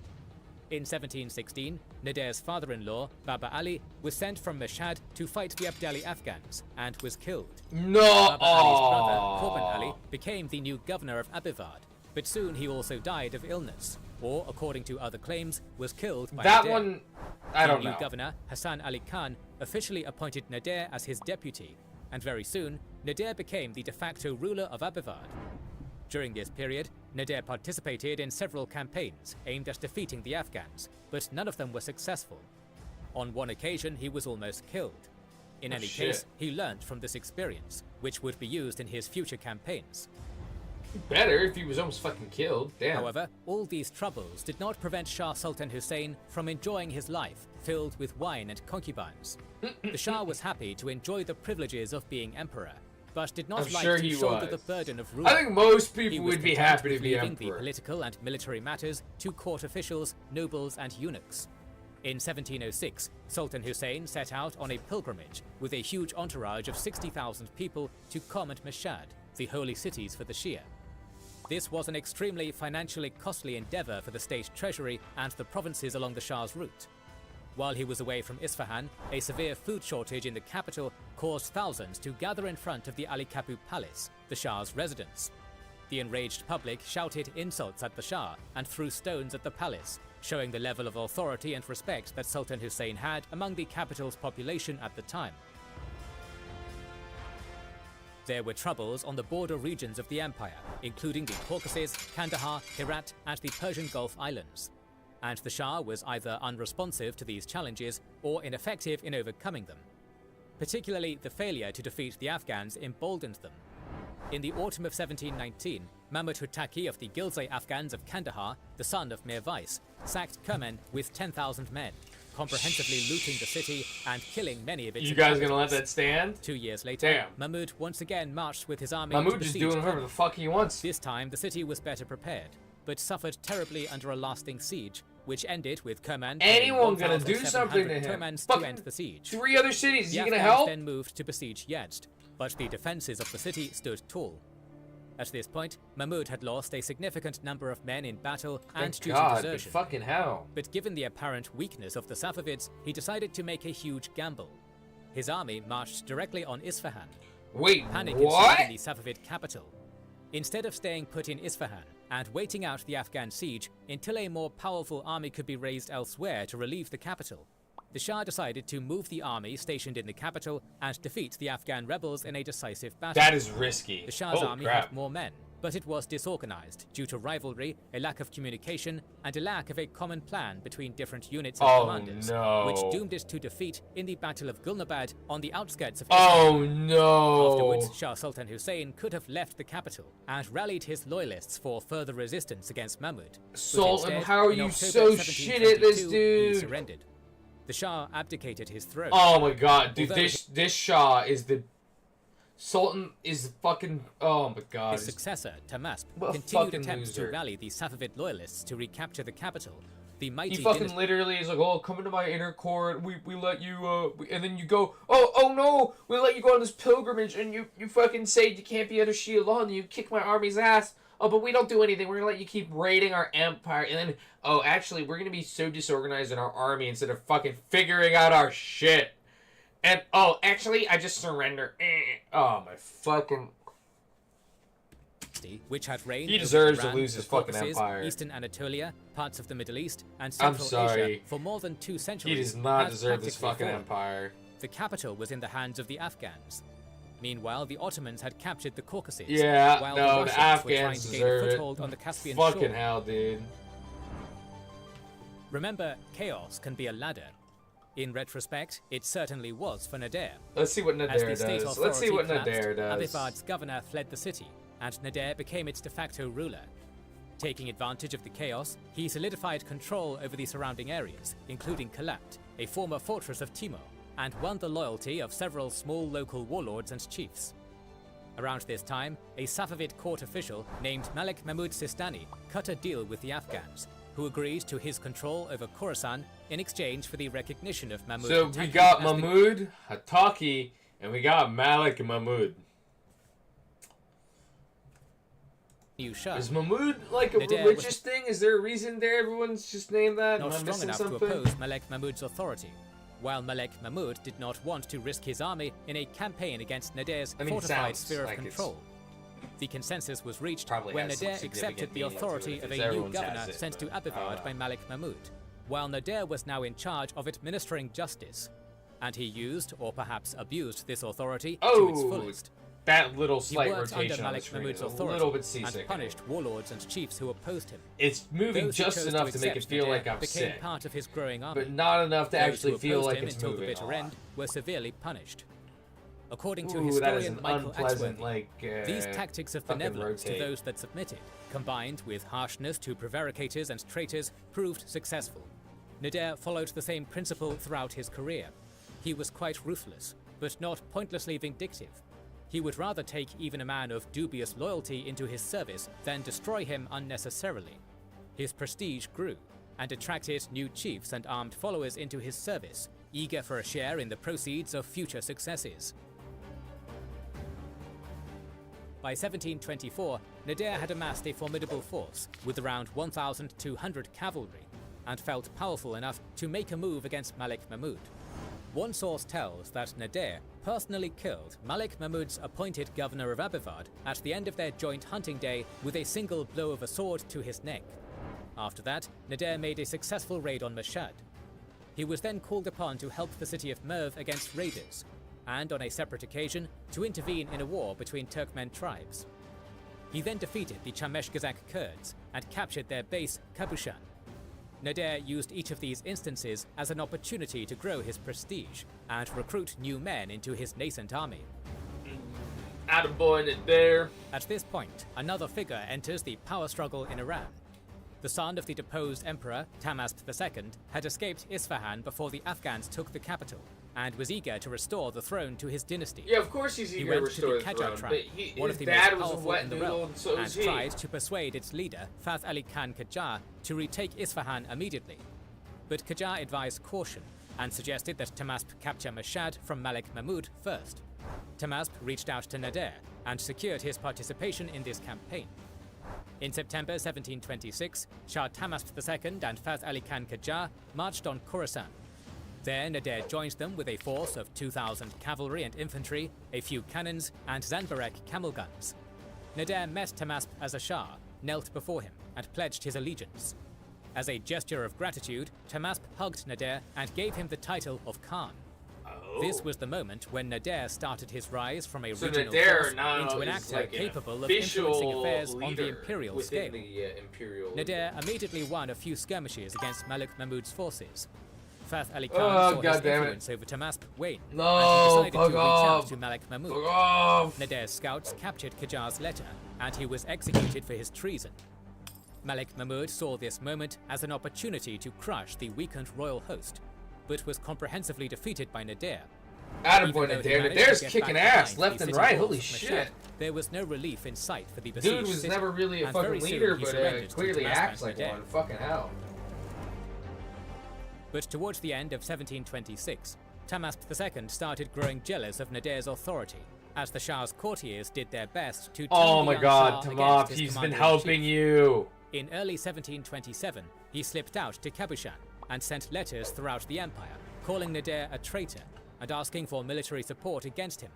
In 1716, Nader's father-in-law, Baba Ali, was sent from Mashhad to fight the Abdali Afghans and was killed. No! Baba Ali's brother, Korban Ali, became the new governor of Abivad, but soon he also died of illness, or, according to other claims, was killed by That Nader. one, I don't The know. new governor, Hassan Ali Khan, officially appointed Nader as his deputy, and very soon, Nader became the de facto ruler of Abivad. During this period, Nader participated in several campaigns aimed at defeating the Afghans, but none of them were successful. On one occasion, he was almost killed. In any case, he learned from this experience, which would be used in his future campaigns. Better if he was almost fucking killed. Damn. However, all these troubles did not prevent Shah Sultan Hussein from enjoying his life filled with wine and concubines. The Shah was happy to enjoy the privileges of being emperor, but did not like to shoulder the burden of rule. I think most He people was would be content happy to with be leaving the emperor. political and military matters to court officials, nobles, and eunuchs. In 1706, Sultan Hussein set out on a pilgrimage with a huge entourage of 60,000 people to Qom and Mashhad, the holy cities for the Shia. This was an extremely financially costly endeavor for the state treasury and the provinces along the Shah's route. While he was away from Isfahan, a severe food shortage in the capital caused thousands to gather in front of the Ali Kapu Palace, the Shah's residence. The enraged public shouted insults at the Shah and threw stones at the palace, showing the level of authority and respect that Sultan Hussein had among the capital's population at the time. There were troubles on the border regions of the empire, including the Caucasus, Kandahar, Herat, and the Persian Gulf Islands. And the Shah was either unresponsive to these challenges or ineffective in overcoming them. Particularly, the failure to defeat the Afghans emboldened them. In the autumn of 1719, Mahmud Hotaki of the Gilzai Afghans of Kandahar, the son of Mir Vais, sacked Kerman with 10,000 men, comprehensively looting the city and killing many of its You guys inhabitants. gonna let that stand? 2 years later, Damn. Mahmud once again marched with his army Mahmoud to just besiege doing whatever Kerman. the fuck he wants. This time, the city was better prepared, but suffered terribly under a lasting siege, which ended with Kerman Anyone gonna do something to him? Turkmans to Fucking end the siege. 3 other cities. Is The he gonna Afghans help? then moved to besiege Yazd, but the defenses of the city stood tall. At this point, Mahmud had lost a significant number of men in battle and Thank due God, to but desertion. fucking hell. But given the apparent weakness of the Safavids, he decided to make a huge gamble. His army marched directly on Isfahan. Wait, Panic what? ensued in the Safavid capital. Instead of staying put in Isfahan and waiting out the Afghan siege until a more powerful army could be raised elsewhere to relieve the capital, the Shah decided to move the army stationed in the capital and defeat the Afghan rebels in a decisive battle. That is risky. The Shah's Holy army crap. had more men, but it was disorganized due to rivalry, a lack of communication, and a lack of a common plan between different units and commanders, no. which doomed it to defeat in the Battle of Gulnabad on the outskirts of Oh Isfahan. no. Afterwards, Shah Sultan Hussein could have left the capital and rallied his loyalists for further resistance against Mahmud. But Sultan, instead, how are in you October so shit at this 1722, dude? He surrendered. The Shah abdicated his throne. Oh my god, dude, Although this Shah is the Sultan is the fucking, oh my god. His successor, Tahmasp, What a continued fucking attempts loser. to rally the Safavid loyalists to recapture the capital. The mighty He fucking dynasty literally is like, oh, come into my inner court. We let you, and then you go, oh no, we let you go on this pilgrimage, and you fucking say you can't be under Shia law, and you kick my army's ass. Oh, but we don't do anything. We're gonna let you keep raiding our empire, and then, oh, actually, we're gonna be so disorganized in our army instead of fucking figuring out our shit. And, oh, actually, I just surrender. Oh, my fucking... which had reigned He over deserves to Iran, lose the his fucking Caucasus, empire. Eastern Anatolia, parts of the Middle East, and I'm Central sorry. Asia for more than 2 centuries. He does not had deserve this practically fucking fallen. empire. The capital was in the hands of the Afghans. Meanwhile, the Ottomans had captured the Caucasus, Yeah, while no, the the Russians were trying Afghans to gain a deserve it. foothold on the Caspian Fucking shore. hell, dude. Remember, chaos can be a ladder. In retrospect, it certainly was for Nader. Let's see what As Nader the state does. Let's see authority what collapsed, Nader does. Abifad's governor fled the city, and Nader became its de facto ruler. Taking advantage of the chaos, he solidified control over the surrounding areas, including Kalat, a former fortress of Timur, and won the loyalty of several small local warlords and chiefs. Around this time, a Safavid court official named Malik Mahmud Sistani cut a deal with the Afghans, who agreed to his control over Khorasan in exchange for the recognition of Mahmud. So we Hotaki got as the Mahmud, Hotaki, and we got Malik Mahmud. new Shah. Is Mahmud like a Nader religious was- thing? Is there a reason there everyone's just named that? Not Am I strong missing enough something? to oppose Malik Mahmud's authority, while Malik Mahmud did not want to risk his army in a campaign against Nader's I mean, it fortified sounds sphere of like it's- control. The consensus was reached Probably when has some Nader significant accepted the meaning to it authority if of it's a new everyone's governor has it, sent to but, Abifad by Malik Mahmud, while Nader was now in charge of administering justice. And he used, or perhaps abused, this authority to its Oh, fullest. That little He slight worked under rotation on the Malik screen Mahmud's is a authority little bit and seasick. punished warlords and chiefs who opposed him. It's moving Those who just chose enough to make it accept feel Nadir like I'm became sick, part of his growing army. but not enough to Those actually who feel opposed like him it's until the moving. bitter end were severely punished. According to Ooh, that is historian an Michael unpleasant, Axworthy, these tactics of fucking benevolence to rotate. those that submitted, combined with harshness to prevaricators and traitors, proved successful. Nadir followed the same principle throughout his career. He was quite ruthless, but not pointlessly vindictive. He would rather take even a man of dubious loyalty into his service than destroy him unnecessarily. His prestige grew, and attracted new chiefs and armed followers into his service, eager for a share in the proceeds of future successes. By 1724, Nadir had amassed a formidable force with around 1,200 cavalry, and felt powerful enough to make a move against Malik Mahmud. One source tells that Nadir personally killed Malik Mahmud's appointed governor of Abivard at the end of their joint hunting day with a single blow of a sword to his neck. After that, Nadir made a successful raid on Mashhad. He was then called upon to help the city of Merv against raiders, and on a separate occasion, to intervene in a war between Turkmen tribes. He then defeated the Chameshgazak Kurds and captured their base, Kabushan. Nadir used each of these instances as an opportunity to grow his prestige and recruit new men into his nascent army. Attaboy, Nadir. At this point, another figure enters the power struggle in Iran. The son of the deposed emperor, Tahmasp II, had escaped Isfahan before the Afghans took the capital, and was eager to restore the throne to his dynasty. Yeah, of course he's He eager to went to restore the the Qajar throne, tribe, but one his of the dad most was a powerful wet in the noodle, realm, and so and was he. tried to persuade its leader, Fath Ali Khan Qajar, to retake Isfahan immediately. But Qajar advised caution, and suggested that Tahmasp capture Mashhad from Malik Mahmud first. Tahmasp reached out to Nadir, and secured his participation in this campaign. In September 1726, Shah Tahmasp II and Fath Ali Khan Qajar marched on Khorasan. There, Nadir joined them with a force of 2,000 cavalry and infantry, a few cannons, and Zanbarek camel guns. Nadir met Tahmasp as a Shah, knelt before him, and pledged his allegiance. As a gesture of gratitude, Tahmasp hugged Nadir and gave him the title of Khan. This was the moment when Nadir started his rise from a regional Nadir force now into an is actor like an capable of influencing official affairs on the leader imperial within scale. the imperial. Nadir immediately won a few skirmishes against Malik Mahmud's forces. Fath Ali Khan Oh, saw God his damn it. influence over Tahmasp wane, No, and he decided to fuck reach out off. to Malik Mahmud. Fuck off! Nadir's scouts captured Qajar's letter, and he was executed for his treason. Malik Mahmud saw this moment as an opportunity to crush the weakened royal host, but was comprehensively defeated by Nadir. Attaboy, Even though he Nadir. managed Nadir's to get kicking back ass behind left the and city right. walls Holy of shit. Mashhad, there was no relief in sight for the besieged Dude was city, never really a and fucking very soon leader, he but surrendered to clearly Tahmasp acts and like Nadir. one. Fucking hell. But towards the end of 1726, Tahmasp II started growing jealous of Nadir's authority, as the Shah's courtiers did their best to turn Oh the my young god, Shah Tahmasp, against his he's been commander-in-chief. helping you. In early 1727, he slipped out to Kabushan and sent letters throughout the empire, calling Nadir a traitor and asking for military support against him.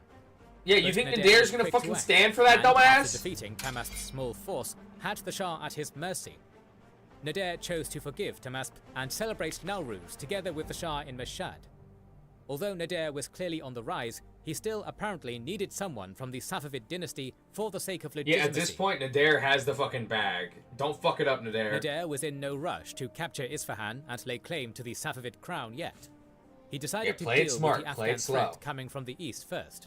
Yeah, you But think Nadir Nadir's was gonna quick to fucking act, stand for that and after dumbass? defeating Tahmasp's small force, had the Shah at his mercy. Nadir chose to forgive Tahmasp and celebrate Nowruz together with the Shah in Mashhad. Although Nadir was clearly on the rise, he still apparently needed someone from the Safavid dynasty for the sake of legitimacy. Yeah, at this point, Nadir has the fucking bag. Don't fuck it up, Nadir. Nadir was in no rush to capture Isfahan and lay claim to the Safavid crown yet. He decided to play it deal smart, with the play it Afghan slow. threat coming from the east first.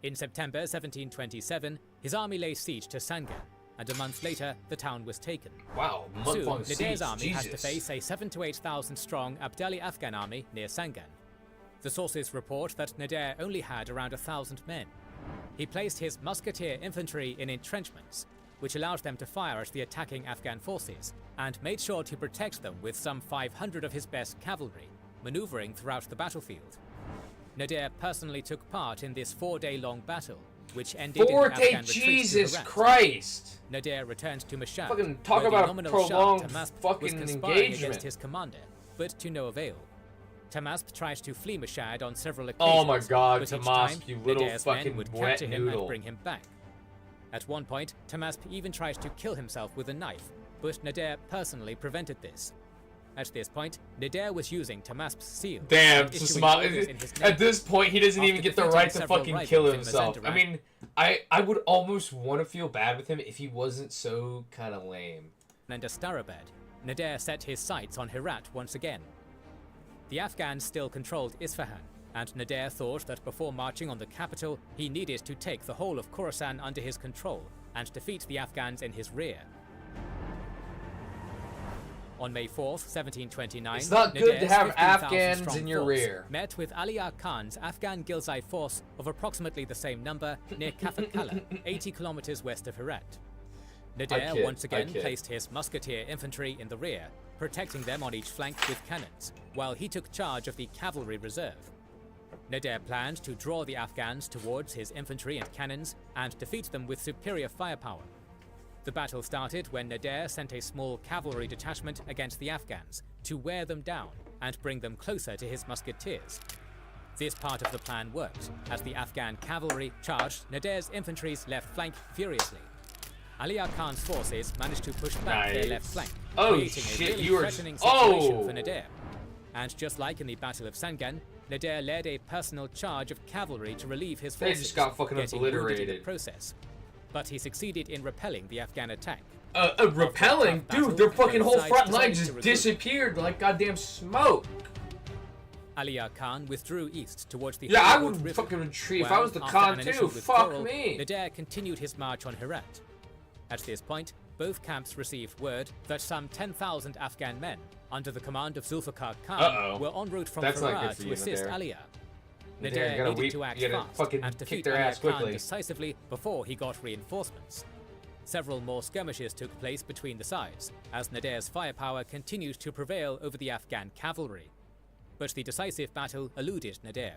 In September 1727, his army lay siege to Sangan, and a month later, the town was taken. Wow, Soon, month-long Nadir's siege. army had to Jesus. face a 7,000 to 8,000 strong Abdali Afghan army near Sangan. The sources report that Nadir only had around 1,000 men. He placed his musketeer infantry in entrenchments, which allowed them to fire at the attacking Afghan forces, and made sure to protect them with some 500 of his best cavalry, maneuvering throughout the battlefield. Nadir personally took part in this 4-day-long battle, which ended in Four-day Afghan retreat to Jesus Herat. Christ! Nadir returned to Mashhad, Fucking talk where the about a nominal prolonged Shah, Tahmasp, fucking was conspiring engagement. against his commander, but to no avail. Tahmasp tried to flee Mashhad on several Oh occasions, my god, but each Tahmasp, time, you little Nadir's men fucking would wet capture him noodle. and bring him back. At one point, Tahmasp even tried to kill himself with a knife, but Nadir personally prevented this. At this point, Nader was using Tamasp's seal. Damn, and it's a issuing small. orders in his At name. this point, he doesn't After even get the defeating right to several fucking rivals kill in himself. I Mazandaran, mean, I would almost want to feel bad with him if he wasn't so kind of lame. and Astarabad, Nader set his sights on Herat once again. The Afghans still controlled Isfahan, and Nader thought that before marching on the capital, he needed to take the whole of Khorasan under his control and defeat the Afghans in his rear. On May 4th, 1729, It's not good to Nader's have 15,000 Afghans strong in your force rear. met with Aliya Khan's Afghan Ghilzai force of approximately the same number near Kafakala, 80 kilometers west of Herat. Nader once again placed his musketeer infantry in the rear, protecting them on each flank with cannons, while he took charge of the cavalry reserve. Nader planned to draw the Afghans towards his infantry and cannons and defeat them with superior firepower. The battle started when Nader sent a small cavalry detachment against the Afghans to wear them down and bring them closer to his musketeers. This part of the plan worked, as the Afghan cavalry charged Nader's infantry's left flank furiously. Aliya Khan's forces managed to push back their left flank, creating a really threatening situation for Nader. And just like in the Battle of Sangan, Nader led a personal charge of cavalry to relieve his forces, They just got fucking getting wounded in obliterated. the process. But he succeeded in repelling the Afghan attack. Repelling? battle, Dude, their fucking both whole sides front line decided just to regroup. disappeared like goddamn smoke. Aliya Khan withdrew east towards the Yeah, I Holywood would River, fucking retreat if while, I was the after Khan an initial too. Fuck withdrawal, me. Nader continued his march on Herat. At this point, both camps received word that some 10,000 Afghan men, under the command of Zulfikar Khan, were en route from That's not good Farah for to you, assist Nader. Aliya. Nader, you Nader gotta needed to act you gotta fast fucking and kick defeat their ass Aliya Khan quickly. decisively before he got reinforcements. Several more skirmishes took place between the sides, as Nader's firepower continued to prevail over the Afghan cavalry. But the decisive battle eluded Nader.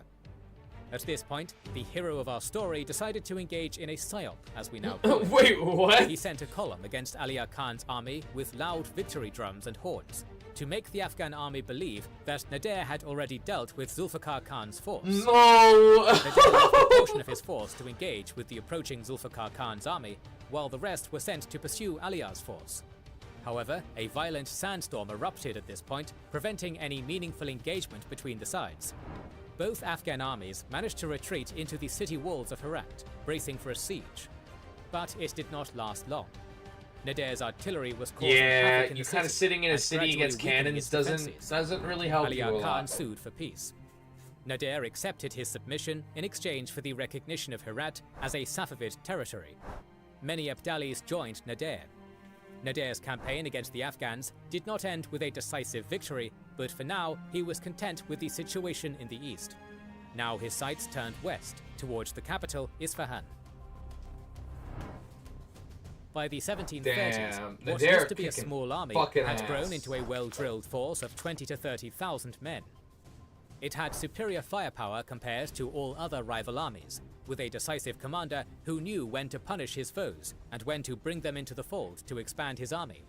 At this point, the hero of our story decided to engage in a psyop, as we now call it. Wait, what? He sent a column against Aliya Khan's army with loud victory drums and horns, to make the Afghan army believe that Nader had already dealt with Zulfikar Khan's force. No! Nader left a portion of his force to engage with the approaching Zulfikar Khan's army, while the rest were sent to pursue Aliya's force. However, a violent sandstorm erupted at this point, preventing any meaningful engagement between the sides. Both Afghan armies managed to retreat into the city walls of Herat, bracing for a siege. But it did not last long. Nader's artillery was causing havoc in you the kind of city sitting in a and city gradually against weakening cannons its doesn't defenses. really help you a Aliya Khan lot. sued for peace. Nader accepted his submission in exchange for the recognition of Herat as a Safavid territory. Many Abdalis joined Nader. Nader's campaign against the Afghans did not end with a decisive victory, but for now he was content with the situation in the east. Now his sights turned west, towards the capital, Isfahan. By the 1730s, Damn, what Nader used to be a kicking small army fucking had ass. grown into a well-drilled force of 20 to 30,000 men. It had superior firepower compared to all other rival armies, with a decisive commander who knew when to punish his foes and when to bring them into the fold to expand his army.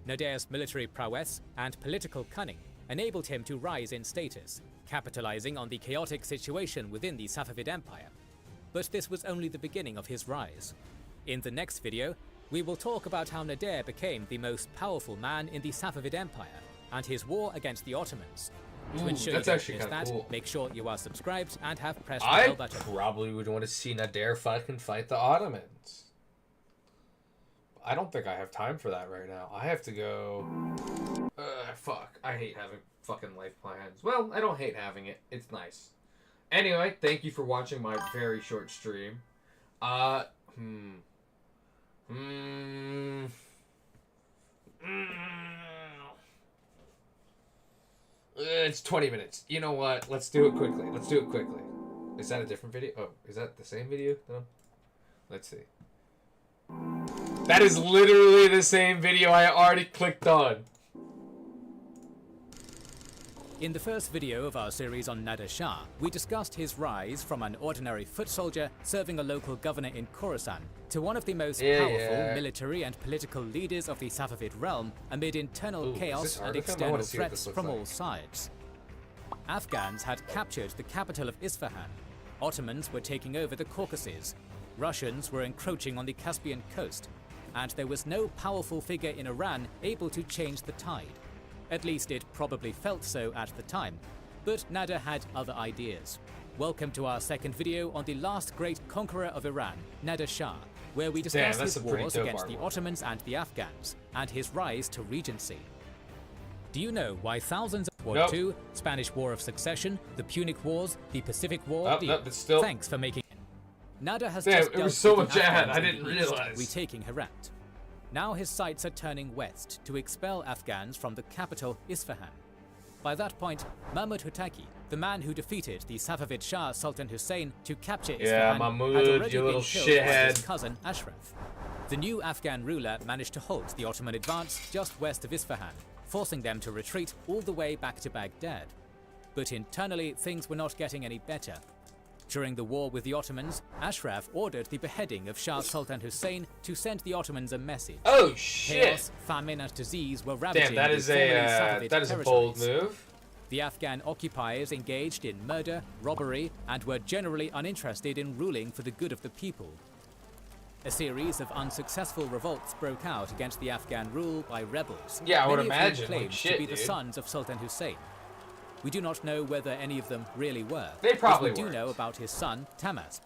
Nader's military prowess and political cunning enabled him to rise in status, capitalizing on the chaotic situation within the Safavid Empire. But this was only the beginning of his rise. In the next video, we will talk about how Nader became the most powerful man in the Safavid Empire and his war against the Ottomans. To ensure that's you don't actually miss kinda that, cool. make sure you are subscribed and have pressed the I bell button. probably would want to see Nader fucking fight the Ottomans. I don't think I have time for that right now. I have to go... fuck. I hate having fucking life plans. Well, I don't hate having it. It's nice. Anyway, thank you for watching my very short stream. It's 20 minutes. You know what? Let's do it quickly. Is that a different video? Oh, is that the same video? No. Let's see. That is literally the same video I already clicked on. In the first video of our series on Nader Shah, we discussed his rise from an ordinary foot soldier serving a local governor in Khorasan to one of the most powerful military and political leaders of the Safavid realm amid internal chaos and external threats from all sides. Afghans had captured the capital of Isfahan, Ottomans were taking over the Caucasus, Russians were encroaching on the Caspian coast, and there was no powerful figure in Iran able to change the tide. At least it probably felt so at the time. But Nader had other ideas. Welcome to our second video on the last great conqueror of Iran, Nader Shah, where we discuss that's his a pretty wars dope against the artwork. Ottomans and the Afghans, and his rise to regency. Do you know why thousands of War Nope. II, Spanish War of Succession, the Punic Wars, the Pacific War, Oh, no, but still- Thanks for making. Nader has Damn, just it dealt was so with the much ad, Afghans I in the didn't east, realize. retaking Herat. Now his sights are turning west to expel Afghans from the capital Isfahan. By that point, Mahmud Hotaki, the man who defeated the Safavid Shah Sultan Hussein to capture Yeah, Isfahan, Mahmud, had already you been little killed by his shithead. cousin Ashraf. The new Afghan ruler managed to halt the Ottoman advance just west of Isfahan, forcing them to retreat all the way back to Baghdad. But internally, things were not getting any better. During the war with the Ottomans, Ashraf ordered the beheading of Shah Sultan Hussein to send the Ottomans a message. Oh shit! Chaos, famine, and disease were ravaging Damn, that the is formerly a Safavid bold territories. move. The Afghan occupiers engaged in murder, robbery, and were generally uninterested in ruling for the good of the people. A series of unsuccessful revolts broke out against the Afghan rule by rebels. Yeah, I would many of whom imagine, like, claimed shit, to be the dude. sons of Sultan Hussein. We do not know whether any of them really were. They probably but we do weren't. know about his son, Tahmasp.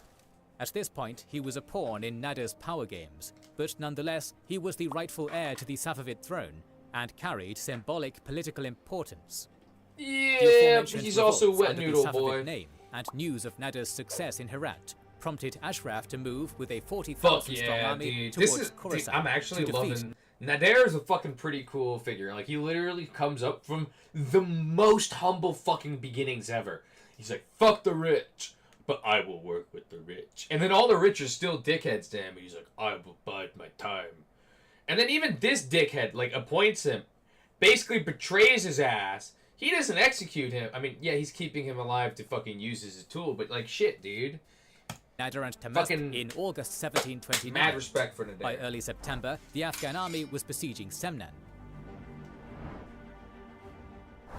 At this point, he was a pawn in Nader's power games, but nonetheless, he was the rightful heir to the Safavid throne and carried symbolic political importance. The Yeah, aforementioned he's also revolts wet under the noodle Safavid boy. name and news of Nader's success in Herat prompted Ashraf to move with a Fuck 40,000 strong yeah, army dude. towards This is, dude, Khorasan I'm actually to defeat loving. Nader is a fucking pretty cool figure. Like, he literally comes up from the most humble fucking beginnings ever. He's like, fuck the rich, but I will work with the rich. And then all the rich are still dickheads to him. And he's like, I will bide my time. And then even this dickhead, like, appoints him, basically betrays his ass. He doesn't execute him. I mean, yeah, he's keeping him alive to fucking use as a tool, but, like, shit, dude. Nader and Tahmasp Fucking in August 1729. Mad respect for By Nader. early September, the Afghan army was besieging Semnan.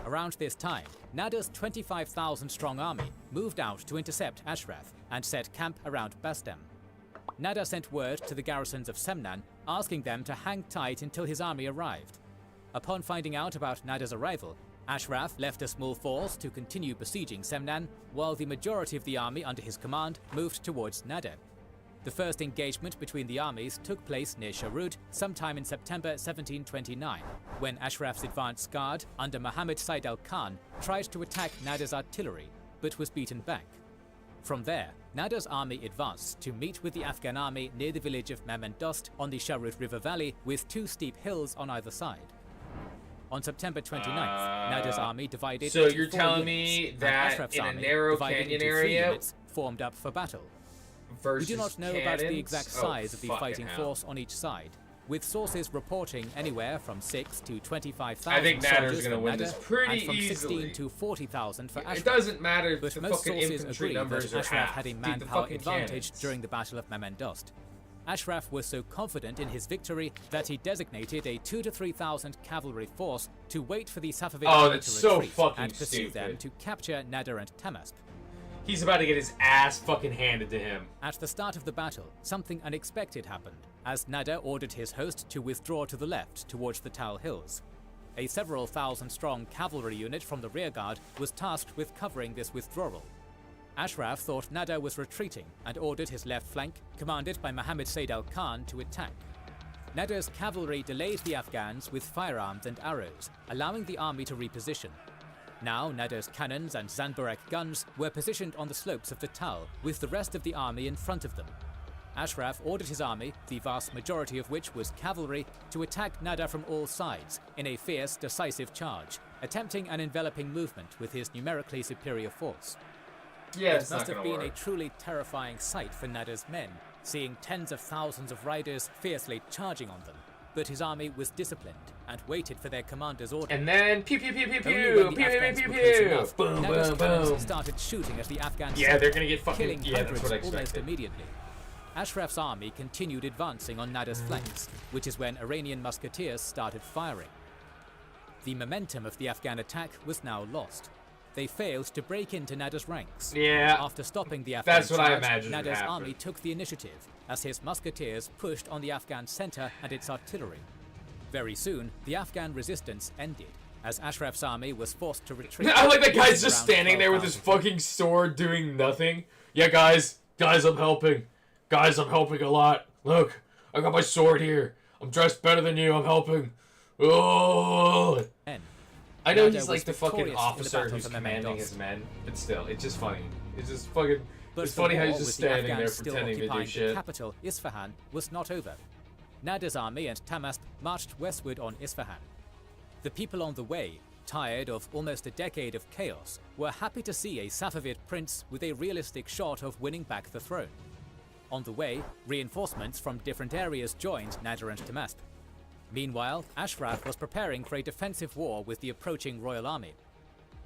Around this time, Nader's 25,000-strong army moved out to intercept Ashraf and set camp around Bastem. Nader sent word to the garrisons of Semnan, asking them to hang tight until his army arrived. Upon finding out about Nader's arrival, Ashraf left a small force to continue besieging Semnan, while the majority of the army under his command moved towards Nader. The first engagement between the armies took place near Sharud sometime in September 1729, when Ashraf's advance guard under Muhammad Said al-Khan tried to attack Nader's artillery, but was beaten back. From there, Nader's army advanced to meet with the Afghan army near the village of Memendost on the Sharud River Valley with two steep hills on either side. On September 29th, Nader's army divided So into you're 4 telling units, me and that Ashraf's in a army, narrow divided canyon into 3 area units, formed up for battle. We Versus do not know about the cannons? exact Oh, size of the fucking fighting hell. force on each side, with sources reporting anywhere from 6 to 25,000 I think Nader's soldiers gonna for win this Nader, pretty and from 16 easily. to 40,000 for Ashraf. It doesn't matter if But the most fucking sources infantry agree numbers that are Ashraf half. had a Dude, the manpower fucking advantage cannons. during the Battle of Memendost. Ashraf was so confident in his victory that he designated a 2,000 to 3,000 cavalry force to wait for the Safavid Oh, army that's to so retreat fucking and pursue them stupid. to capture Nader and Tahmasp. He's about to get his ass fucking handed to him. At the start of the battle, something unexpected happened, as Nader ordered his host to withdraw to the left towards the Tal Hills. A several thousand-strong cavalry unit from the rearguard was tasked with covering this withdrawal. Ashraf thought Nader was retreating and ordered his left flank, commanded by Muhammad Said al-Khan, to attack. Nader's cavalry delayed the Afghans with firearms and arrows, allowing the army to reposition. Now Nader's cannons and Zanburek guns were positioned on the slopes of the Tal, with the rest of the army in front of them. Ashraf ordered his army, the vast majority of which was cavalry, to attack Nader from all sides in a fierce, decisive charge, attempting an enveloping movement with his numerically superior force. Yeah, It it's not must have gonna been work. a truly terrifying sight for Nader's men, seeing tens of thousands of riders fiercely charging on them. But his army was disciplined and waited for their commander's order. And then pew pew pew pew Only pew when the pew pew Afghans pew were close pew. enough, Boom Nader's boom cannons boom. started shooting at the Afghan Yeah, center, they're gonna get fucking. killing Yeah, that's hundreds what I almost expected. immediately. Ashraf's army continued advancing on Nader's flanks, which is when Iranian musketeers started firing. The momentum of the Afghan attack was now lost. They failed to break into Nader's ranks. Yeah. After stopping the Afghan That's what I charge, imagined would Nader's happen. army took the initiative as his musketeers pushed on the Afghan center and its artillery. Very soon, the Afghan resistance ended, as Ashraf's army was forced to retreat. I like that guy's just Around standing there with his 12,000. fucking sword doing nothing. Yeah, guys, I'm helping. Guys, I'm helping a lot. Look, I got my sword here. I'm dressed better than you. I'm helping. Oh. Men. I know Nada he's like was the fucking victorious in the officer Battle who's of commanding Mementos. his men, but still, it's just funny. It's just fucking. But It's the funny how war he's just with the standing there Afghans still pretending to do occupying the shit. capital, Isfahan, was not over. Nada's army and Tahmasp marched westward on Isfahan. The people on the way, tired of almost a decade of chaos, were happy to see a Safavid prince with a realistic shot of winning back the throne. On the way, reinforcements from different areas joined Nada and Tahmasp. Meanwhile, Ashraf was preparing for a defensive war with the approaching royal army.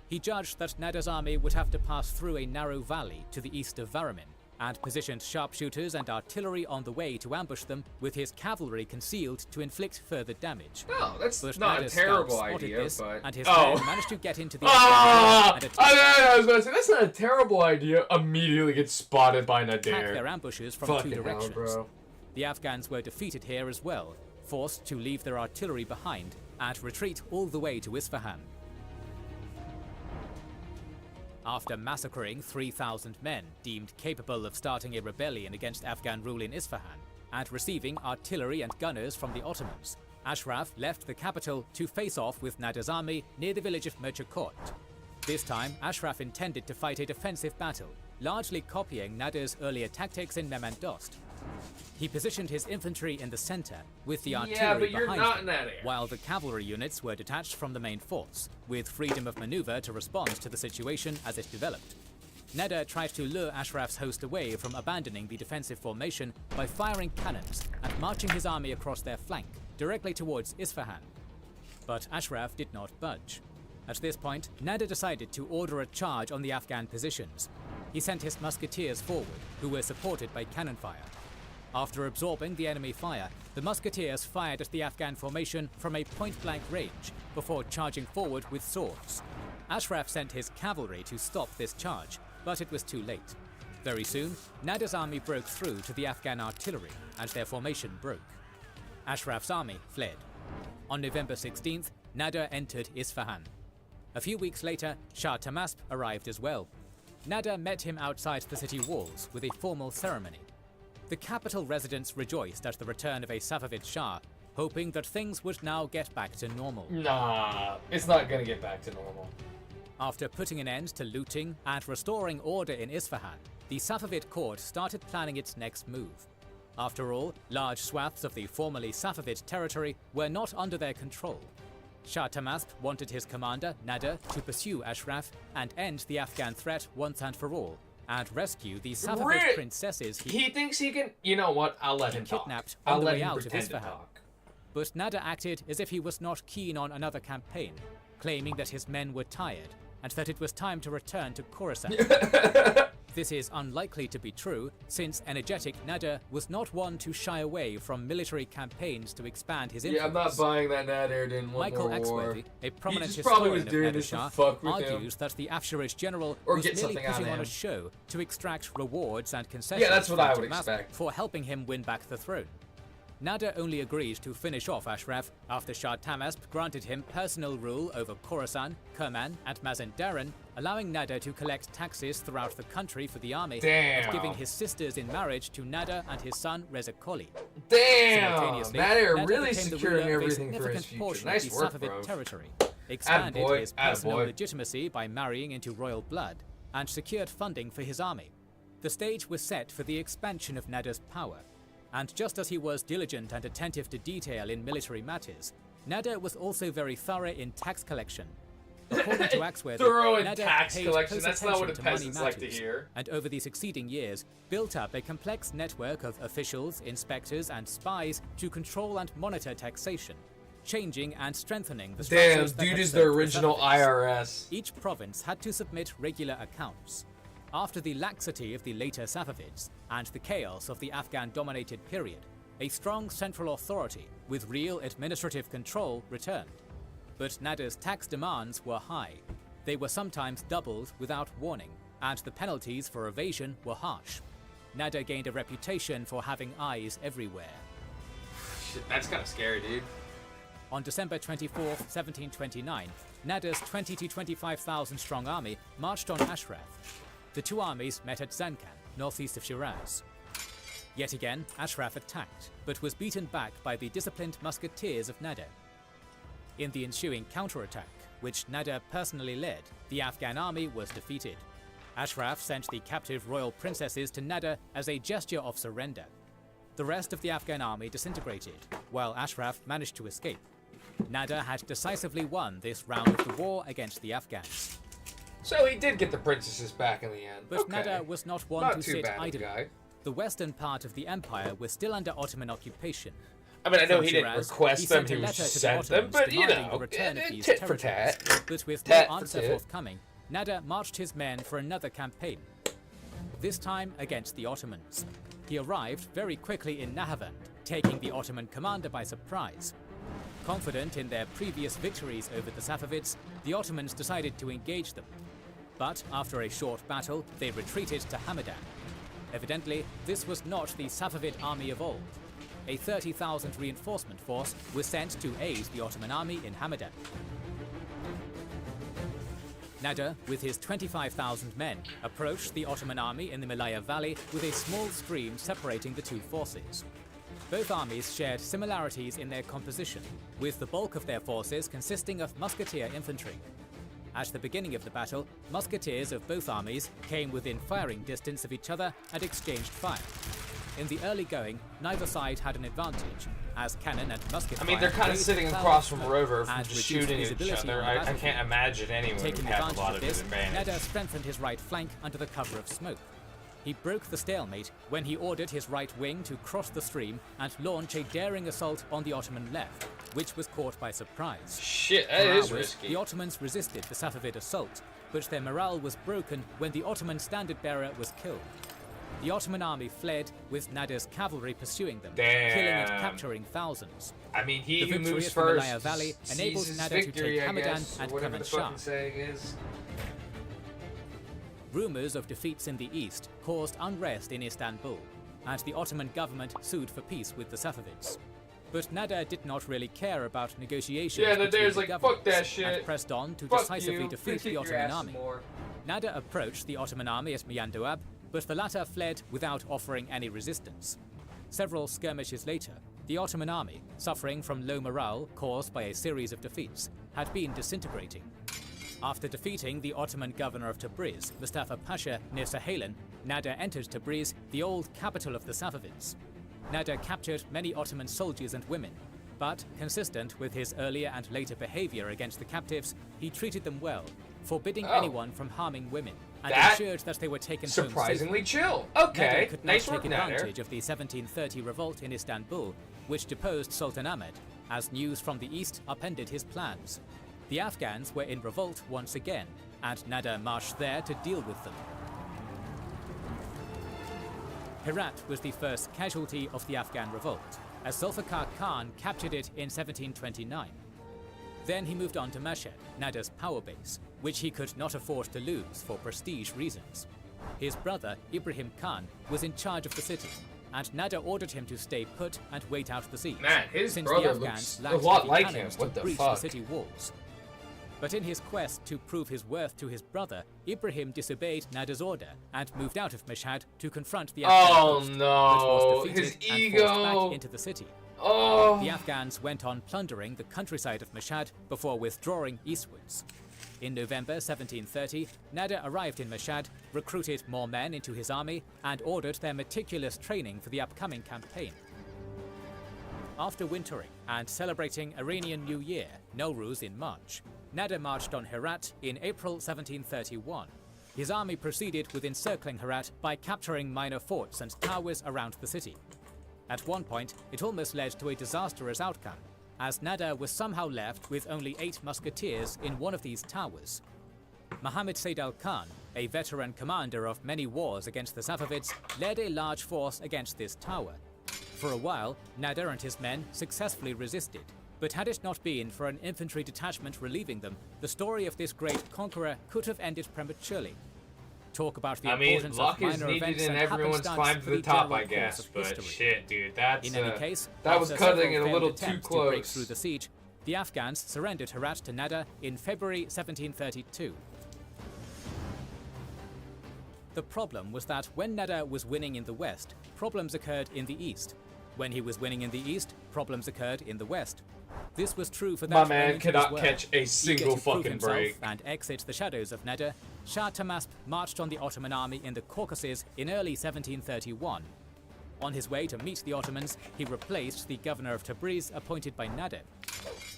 He judged that Nada's army would have to pass through a narrow valley to the east of Varamin, and positioned sharpshooters and artillery on the way to ambush them, with his cavalry concealed to inflict further damage. No, that's But not a Nada's terrible scouts spotted idea, this, but and his oh. men managed to get into the Ah! and attack I was gonna say that's not a terrible idea. Immediately get spotted by their Nadir. ambushes from Fucking two hell, directions. bro. The Afghans were defeated here as well, forced to leave their artillery behind and retreat all the way to Isfahan. After massacring 3,000 men deemed capable of starting a rebellion against Afghan rule in Isfahan, and receiving artillery and gunners from the Ottomans, Ashraf left the capital to face off with Nada's army near the village of Merchakot. This time, Ashraf intended to fight a defensive battle, largely copying Nadir's earlier tactics in Memendost. He positioned his infantry in the center, with the artillery Yeah, but you're behind not them, in that area. while the cavalry units were detached from the main force, with freedom of maneuver to respond to the situation as it developed. Nada tried to lure Ashraf's host away from abandoning the defensive formation by firing cannons and marching his army across their flank, directly towards Isfahan. But Ashraf did not budge. At this point, Nada decided to order a charge on the Afghan positions. He sent his musketeers forward, who were supported by cannon fire. After absorbing the enemy fire, the musketeers fired at the Afghan formation from a point-blank range before charging forward with swords. Ashraf sent his cavalry to stop this charge, but it was too late. Very soon, Nada's army broke through to the Afghan artillery, and their formation broke. Ashraf's army fled. On November 16th, Nada entered Isfahan. A few weeks later, Shah Tahmasp arrived as well. Nada met him outside the city walls with a formal ceremony. The capital residents rejoiced at the return of a Safavid Shah, hoping that things would now get back to normal. Nah, it's not gonna get back to normal. After putting an end to looting and restoring order in Isfahan, the Safavid court started planning its next move. After all, large swaths of the formerly Safavid territory were not under their control. Shah Tahmasp wanted his commander, Nada, to pursue Ashraf and end the Afghan threat once and for all, and rescue the Safavid princesses He thinks he can. You know what? I'll let him talk. kidnapped I'll on the let way him out of pretend to Isfahan. talk. But Nada acted as if he was not keen on another campaign, claiming that his men were tired and that it was time to return to Khorasan. This is unlikely to be true, since energetic Nada was not one to shy away from military campaigns to expand his influence. Yeah, I'm not buying that Nadir didn't want Michael more war. Exworthy, a prominent just probably was historian of doing Nadir this to Shah, fuck with him. argues that the Afsharid general Or was get merely something out of putting on a him. show to extract rewards and concessions Yeah, that's what from I would Tahmasp expect. for helping him win back the throne. Nada only agreed to finish off Ashraf after Shah Tahmasp granted him personal rule over Khorasan, Kerman, and Mazandaran, allowing Nada to collect taxes throughout the country for the army, Damn. and giving his sisters in marriage to Nada and his son Reza Koli. Damn! Simultaneously, Nadir Nada really became the securing ruler of a everything for his significant future. portion Nice of the work, Safavid bro. territory, expanded Attaboy, his personal attaboy. legitimacy by marrying into royal blood, and secured funding for his army. The stage was set for the expansion of Nada's power, and just as he was diligent and attentive to detail in military matters, Nada was also very thorough in tax collection. According to Axworthy, Thorough in Nada tax paid collection. close That's not what attention the to money peasants like to matters, hear. and over the succeeding years, built up a complex network of officials, inspectors, and spies to control and monitor taxation, changing and strengthening the Damn, structures that dude had is the served original Safavids. IRS. Each province had to submit regular accounts. After the laxity of the later Safavids and the chaos of the Afghan-dominated period, a strong central authority with real administrative control returned. But Nada's tax demands were high. They were sometimes doubled without warning, and the penalties for evasion were harsh. Nada gained a reputation for having eyes everywhere. Shit, that's kind of scary, dude. On December 24, 1729, Nader's 20 to 25,000 strong army marched on Ashraf. The two armies met at Zankan, northeast of Shiraz. Yet again, Ashraf attacked, but was beaten back by the disciplined musketeers of Nader. In the ensuing counterattack, which Nader personally led, the Afghan army was defeated. Ashraf sent the captive royal princesses to Nader as a gesture of surrender. The rest of the Afghan army disintegrated, while Ashraf managed to escape. Nader had decisively won this round of the war against the Afghans. So he did get the princesses back in the end. But Okay. Nader was not one Not to too sit bad of a idly. guy. The western part of the empire was still under Ottoman occupation. I mean, I know From he didn't Shiraz, request them, sent a he letter just to the sent them, Ottomans but you demanding know, the return of these tit for territories. tat. But with Tat no for answer tat. forthcoming, Nader marched his men for another campaign, this time against the Ottomans. He arrived very quickly in Nahavand, taking the Ottoman commander by surprise. Confident in their previous victories over the Safavids, the Ottomans decided to engage them. But after a short battle, they retreated to Hamadan. Evidently, this was not the Safavid army of old. A 30,000 reinforcement force was sent to aid the Ottoman army in Hamadan. Nader, with his 25,000 men, approached the Ottoman army in the Malaya Valley with a small stream separating the two forces. Both armies shared similarities in their composition, with the bulk of their forces consisting of musketeer infantry. At the beginning of the battle, musketeers of both armies came within firing distance of each other and exchanged fire. In the early going, neither side had an advantage, as cannon and musket I mean, fire they're kind of raised sitting a cloud across of from smoke Rover from and just reduced shooting each visibility other. on the I battlefield. can't imagine anyone would Taking have a advantage lot of of this, advantage. Nader strengthened his right flank under the cover of smoke. He broke the stalemate when he ordered his right wing to cross the stream and launch a daring assault on the Ottoman left, which was caught by surprise. Shit, that For is hours, risky. the Ottomans resisted the Safavid assault, but their morale was broken when the Ottoman standard-bearer was killed. The Ottoman army fled, with Nader's cavalry pursuing them, Damn. killing and capturing thousands. I mean, he The who victory moves at the Malaya first Valley enabled seizes Nader to victory, take I Hamadan guess, and or whatever the Kermanshah. fucking saying is. Rumors of defeats in the east caused unrest in Istanbul, and the Ottoman government sued for peace with the Safavids. But Nader did not really care about negotiations Yeah, between Nader's the like, fuck governments that shit. and pressed on to Fuck decisively you. defeat Kick the your Ottoman ass army. more. Nader approached the Ottoman army at Miandoab, but the latter fled without offering any resistance. Several skirmishes later, the Ottoman army, suffering from low morale caused by a series of defeats, had been disintegrating. After defeating the Ottoman governor of Tabriz, Mustafa Pasha, near Sahalan, Nader entered Tabriz, the old capital of the Safavids. Nader captured many Ottoman soldiers and women, but, consistent with his earlier and later behavior against the captives, he treated them well, forbidding Oh. anyone from harming women, and That- ensured that they were taken home Surprisingly safely. chill. Nader Okay, could not nice take work, Nader. advantage of the 1730 revolt in Istanbul, which deposed Sultan Ahmed, as news from the east upended his plans. The Afghans were in revolt once again, and Nader marched there to deal with them. Herat was the first casualty of the Afghan revolt, as Zulfikar Khan captured it in 1729. Then he moved on to Mashhad, Nader's power base, which he could not afford to lose for prestige reasons. His brother, Ibrahim Khan, was in charge of the city, and Nader ordered him to stay put and wait out the siege, Man, his since brother the Afghans looks a lacked lot the like him. cannons What to the breach fuck? the city walls. But in his quest to prove his worth to his brother, Ibrahim disobeyed Nader's order and moved out of Mashhad to confront the Afghan Oh host, no, but was defeated his and forced ego. back into the city. Oh. The Afghans went on plundering the countryside of Mashhad before withdrawing eastwards. In November 1730, Nader arrived in Mashhad, recruited more men into his army, and ordered their meticulous training for the upcoming campaign. After wintering and celebrating Iranian New Year, Nowruz, in March, Nader marched on Herat in April 1731. His army proceeded with encircling Herat by capturing minor forts and towers around the city. At one point, it almost led to a disastrous outcome, as Nader was somehow left with only 8 musketeers in one of these towers. Muhammad Said al-Khan, a veteran commander of many wars against the Safavids, led a large force against this tower. For a while, Nader and his men successfully resisted, but had it not been for an infantry detachment relieving them, the story of this great conqueror could have ended prematurely. Talk about the I mean, importance luck of is minor needed events in and everyone's happenstance climb to for the top, general I course guess. of But history. shit, dude, that's In any case, that was after cutting several it a little failed too attempts to break close. through the siege, the Afghans surrendered Herat to Nader in February 1732. The problem was that when Nader was winning in the west, problems occurred in the east. When he was winning in the east, problems occurred in the west. This was true for that My man moment cannot as well. catch a single Eager to prove fucking himself break. and exit the shadows of Nader, Shah Tahmasp marched on the Ottoman army in the Caucasus in early 1731. On his way to meet the Ottomans, he replaced the governor of Tabriz appointed by Nader.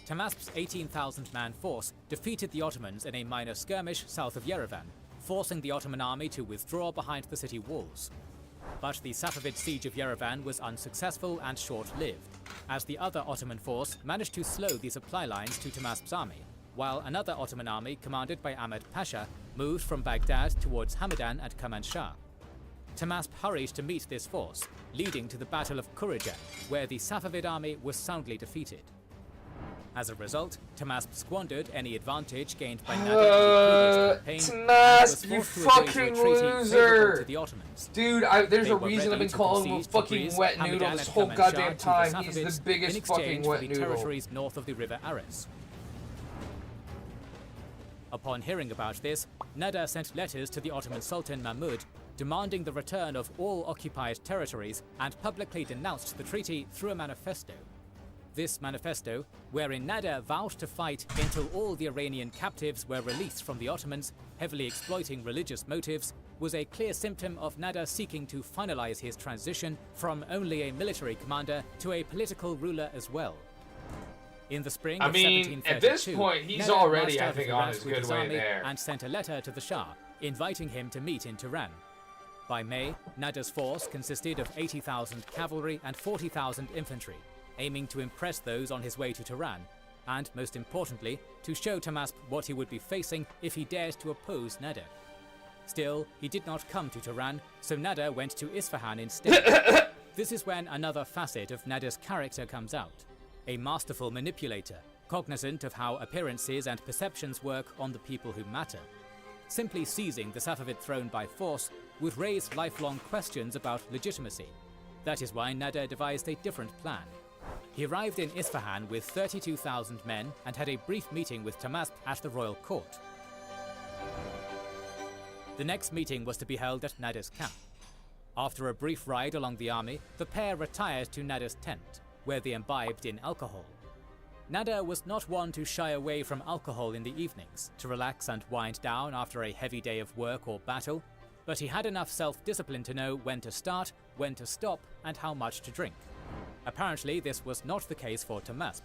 Tahmasp's 18,000-man force defeated the Ottomans in a minor skirmish south of Yerevan, forcing the Ottoman army to withdraw behind the city walls. But the Safavid siege of Yerevan was unsuccessful and short-lived, as the other Ottoman force managed to slow the supply lines to Tahmasp's army, while another Ottoman army commanded by Ahmed Pasha moved from Baghdad towards Hamadan and Kermanshah. Tahmasp hurried to meet this force, leading to the Battle of Kurijan, where the Safavid army was soundly defeated. As a result, Tahmasp squandered any advantage gained by Nader in the previous campaign, and was Tahmasp, you forced to agree to a fucking treaty favorable loser! to the Ottomans. Dude, there's They a were reason I've ready been to calling him a concede fucking Tabriz, wet noodle Hamadan, this and whole Kermanshah goddamn to time. the He's the Safavids biggest in fucking exchange wet for the noodle. territories north of the river Aras. Upon hearing about this, Nader sent letters to the Ottoman Sultan Mahmud demanding the return of all occupied territories and publicly denounced the treaty through a manifesto. This manifesto, wherein Nader vowed to fight until all the Iranian captives were released from the Ottomans, heavily exploiting religious motives, was a clear symptom of Nader seeking to finalize his transition from only a military commander to a political ruler as well. In the spring of 1732, at this point, he's Nader already, marched I out of think, on Herat his with good way army there. and sent a letter to the Shah, inviting him to meet in Tehran. By May, Nader's force consisted of 80,000 cavalry and 40,000 infantry, aiming to impress those on his way to Tehran, and, most importantly, to show Tahmasp what he would be facing if he dared to oppose Nader. Still, he did not come to Tehran, so Nader went to Isfahan instead. This is when another facet of Nader's character comes out. A masterful manipulator, cognizant of how appearances and perceptions work on the people who matter. Simply seizing the Safavid throne by force would raise lifelong questions about legitimacy. That is why Nader devised a different plan. He arrived in Isfahan with 32,000 men and had a brief meeting with Tahmasp at the royal court. The next meeting was to be held at Nader's camp. After a brief ride along the army, the pair retired to Nader's tent, where they imbibed in alcohol. Nader was not one to shy away from alcohol in the evenings, to relax and wind down after a heavy day of work or battle, but he had enough self-discipline to know when to start, when to stop, and how much to drink. Apparently, this was not the case for Tahmasp.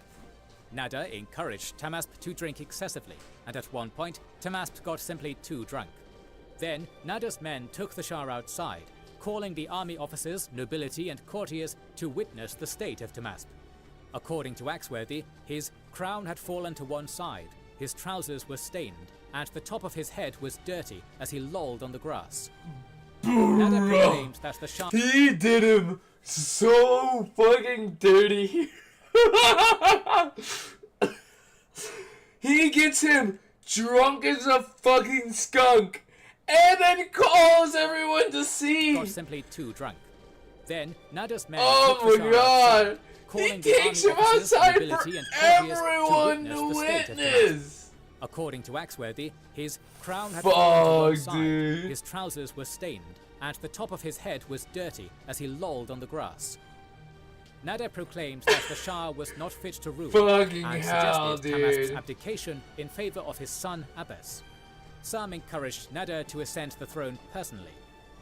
Nader encouraged Tahmasp to drink excessively, and at one point, Tahmasp got simply too drunk. Then, Nader's men took the Shah outside, calling the army officers, nobility, and courtiers to witness the state of Tahmasp. According to Axworthy, his crown had fallen to one side, his trousers were stained, and the top of his head was dirty as he lolled on the grass. Nader proclaimed that the Shah... He did him so fucking dirty. He gets him drunk as a fucking skunk and then calls everyone to see. got simply too drunk. Then Nader's men Oh took the my Shah god! outside, He calling the takes army him officers, outside for nobility, and courtiers everyone to to witness the state of Tahmasp. witness. According to Axworthy, his crown had Fuck, fallen to one side, dude. his trousers were stained, and the top of his head was dirty as he lolled on the grass. Nader proclaimed that the Shah was not fit to rule Fucking and hell, suggested Tahmasp's dude. abdication in favor of his son Abbas. Some encouraged Nader to ascend the throne personally,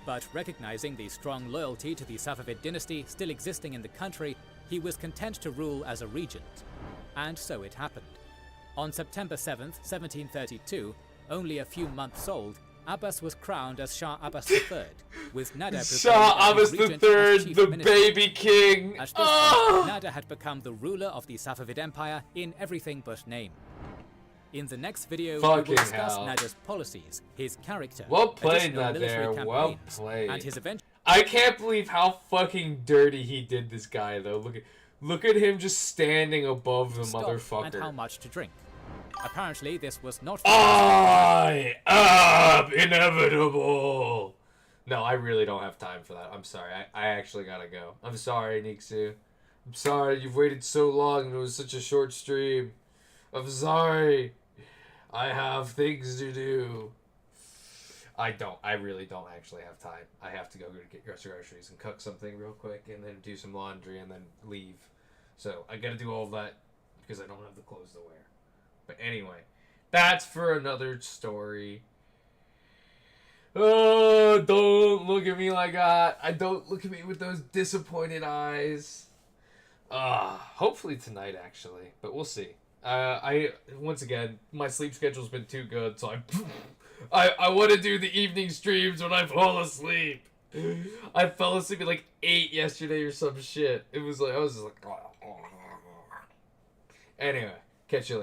but recognizing the strong loyalty to the Safavid dynasty still existing in the country, he was content to rule as a regent. And so it happened. On September 7th, 1732, only a few months old, Abbas was crowned as Shah Abbas III, with Nader Shah Abbas proclaimed as regent and III, chief the minister. baby king. At this Oh! point, Nader had become the ruler of the Safavid Empire in everything but name. In the next video, we Fucking will discuss hell. Nader's policies, his character, Well played, additional military Nader. Well campaigns, played. and his eventual I can't believe how fucking dirty he did this guy though. Look at him just standing above the stop motherfucker. and how much to drink. Apparently, this was not. I am inevitable. No, I really don't have time for that. I'm sorry. I actually gotta go. I'm sorry, Niksu. I'm sorry you've waited so long and it was such a short stream. I'm sorry. I have things to do. I really don't actually have time. I have to go get groceries and cook something real quick and then do some laundry and then leave. So I gotta do all of that because I don't have the clothes to wear. But anyway, that's for another story. Oh, don't look at me like that. Don't look at me with those disappointed eyes. Hopefully tonight, actually. But we'll see. Once again, my sleep schedule's been too good, so I want to do the evening streams when I fall asleep. I fell asleep at like 8 yesterday or some shit. It was like, I was just like... Anyway, catch you later.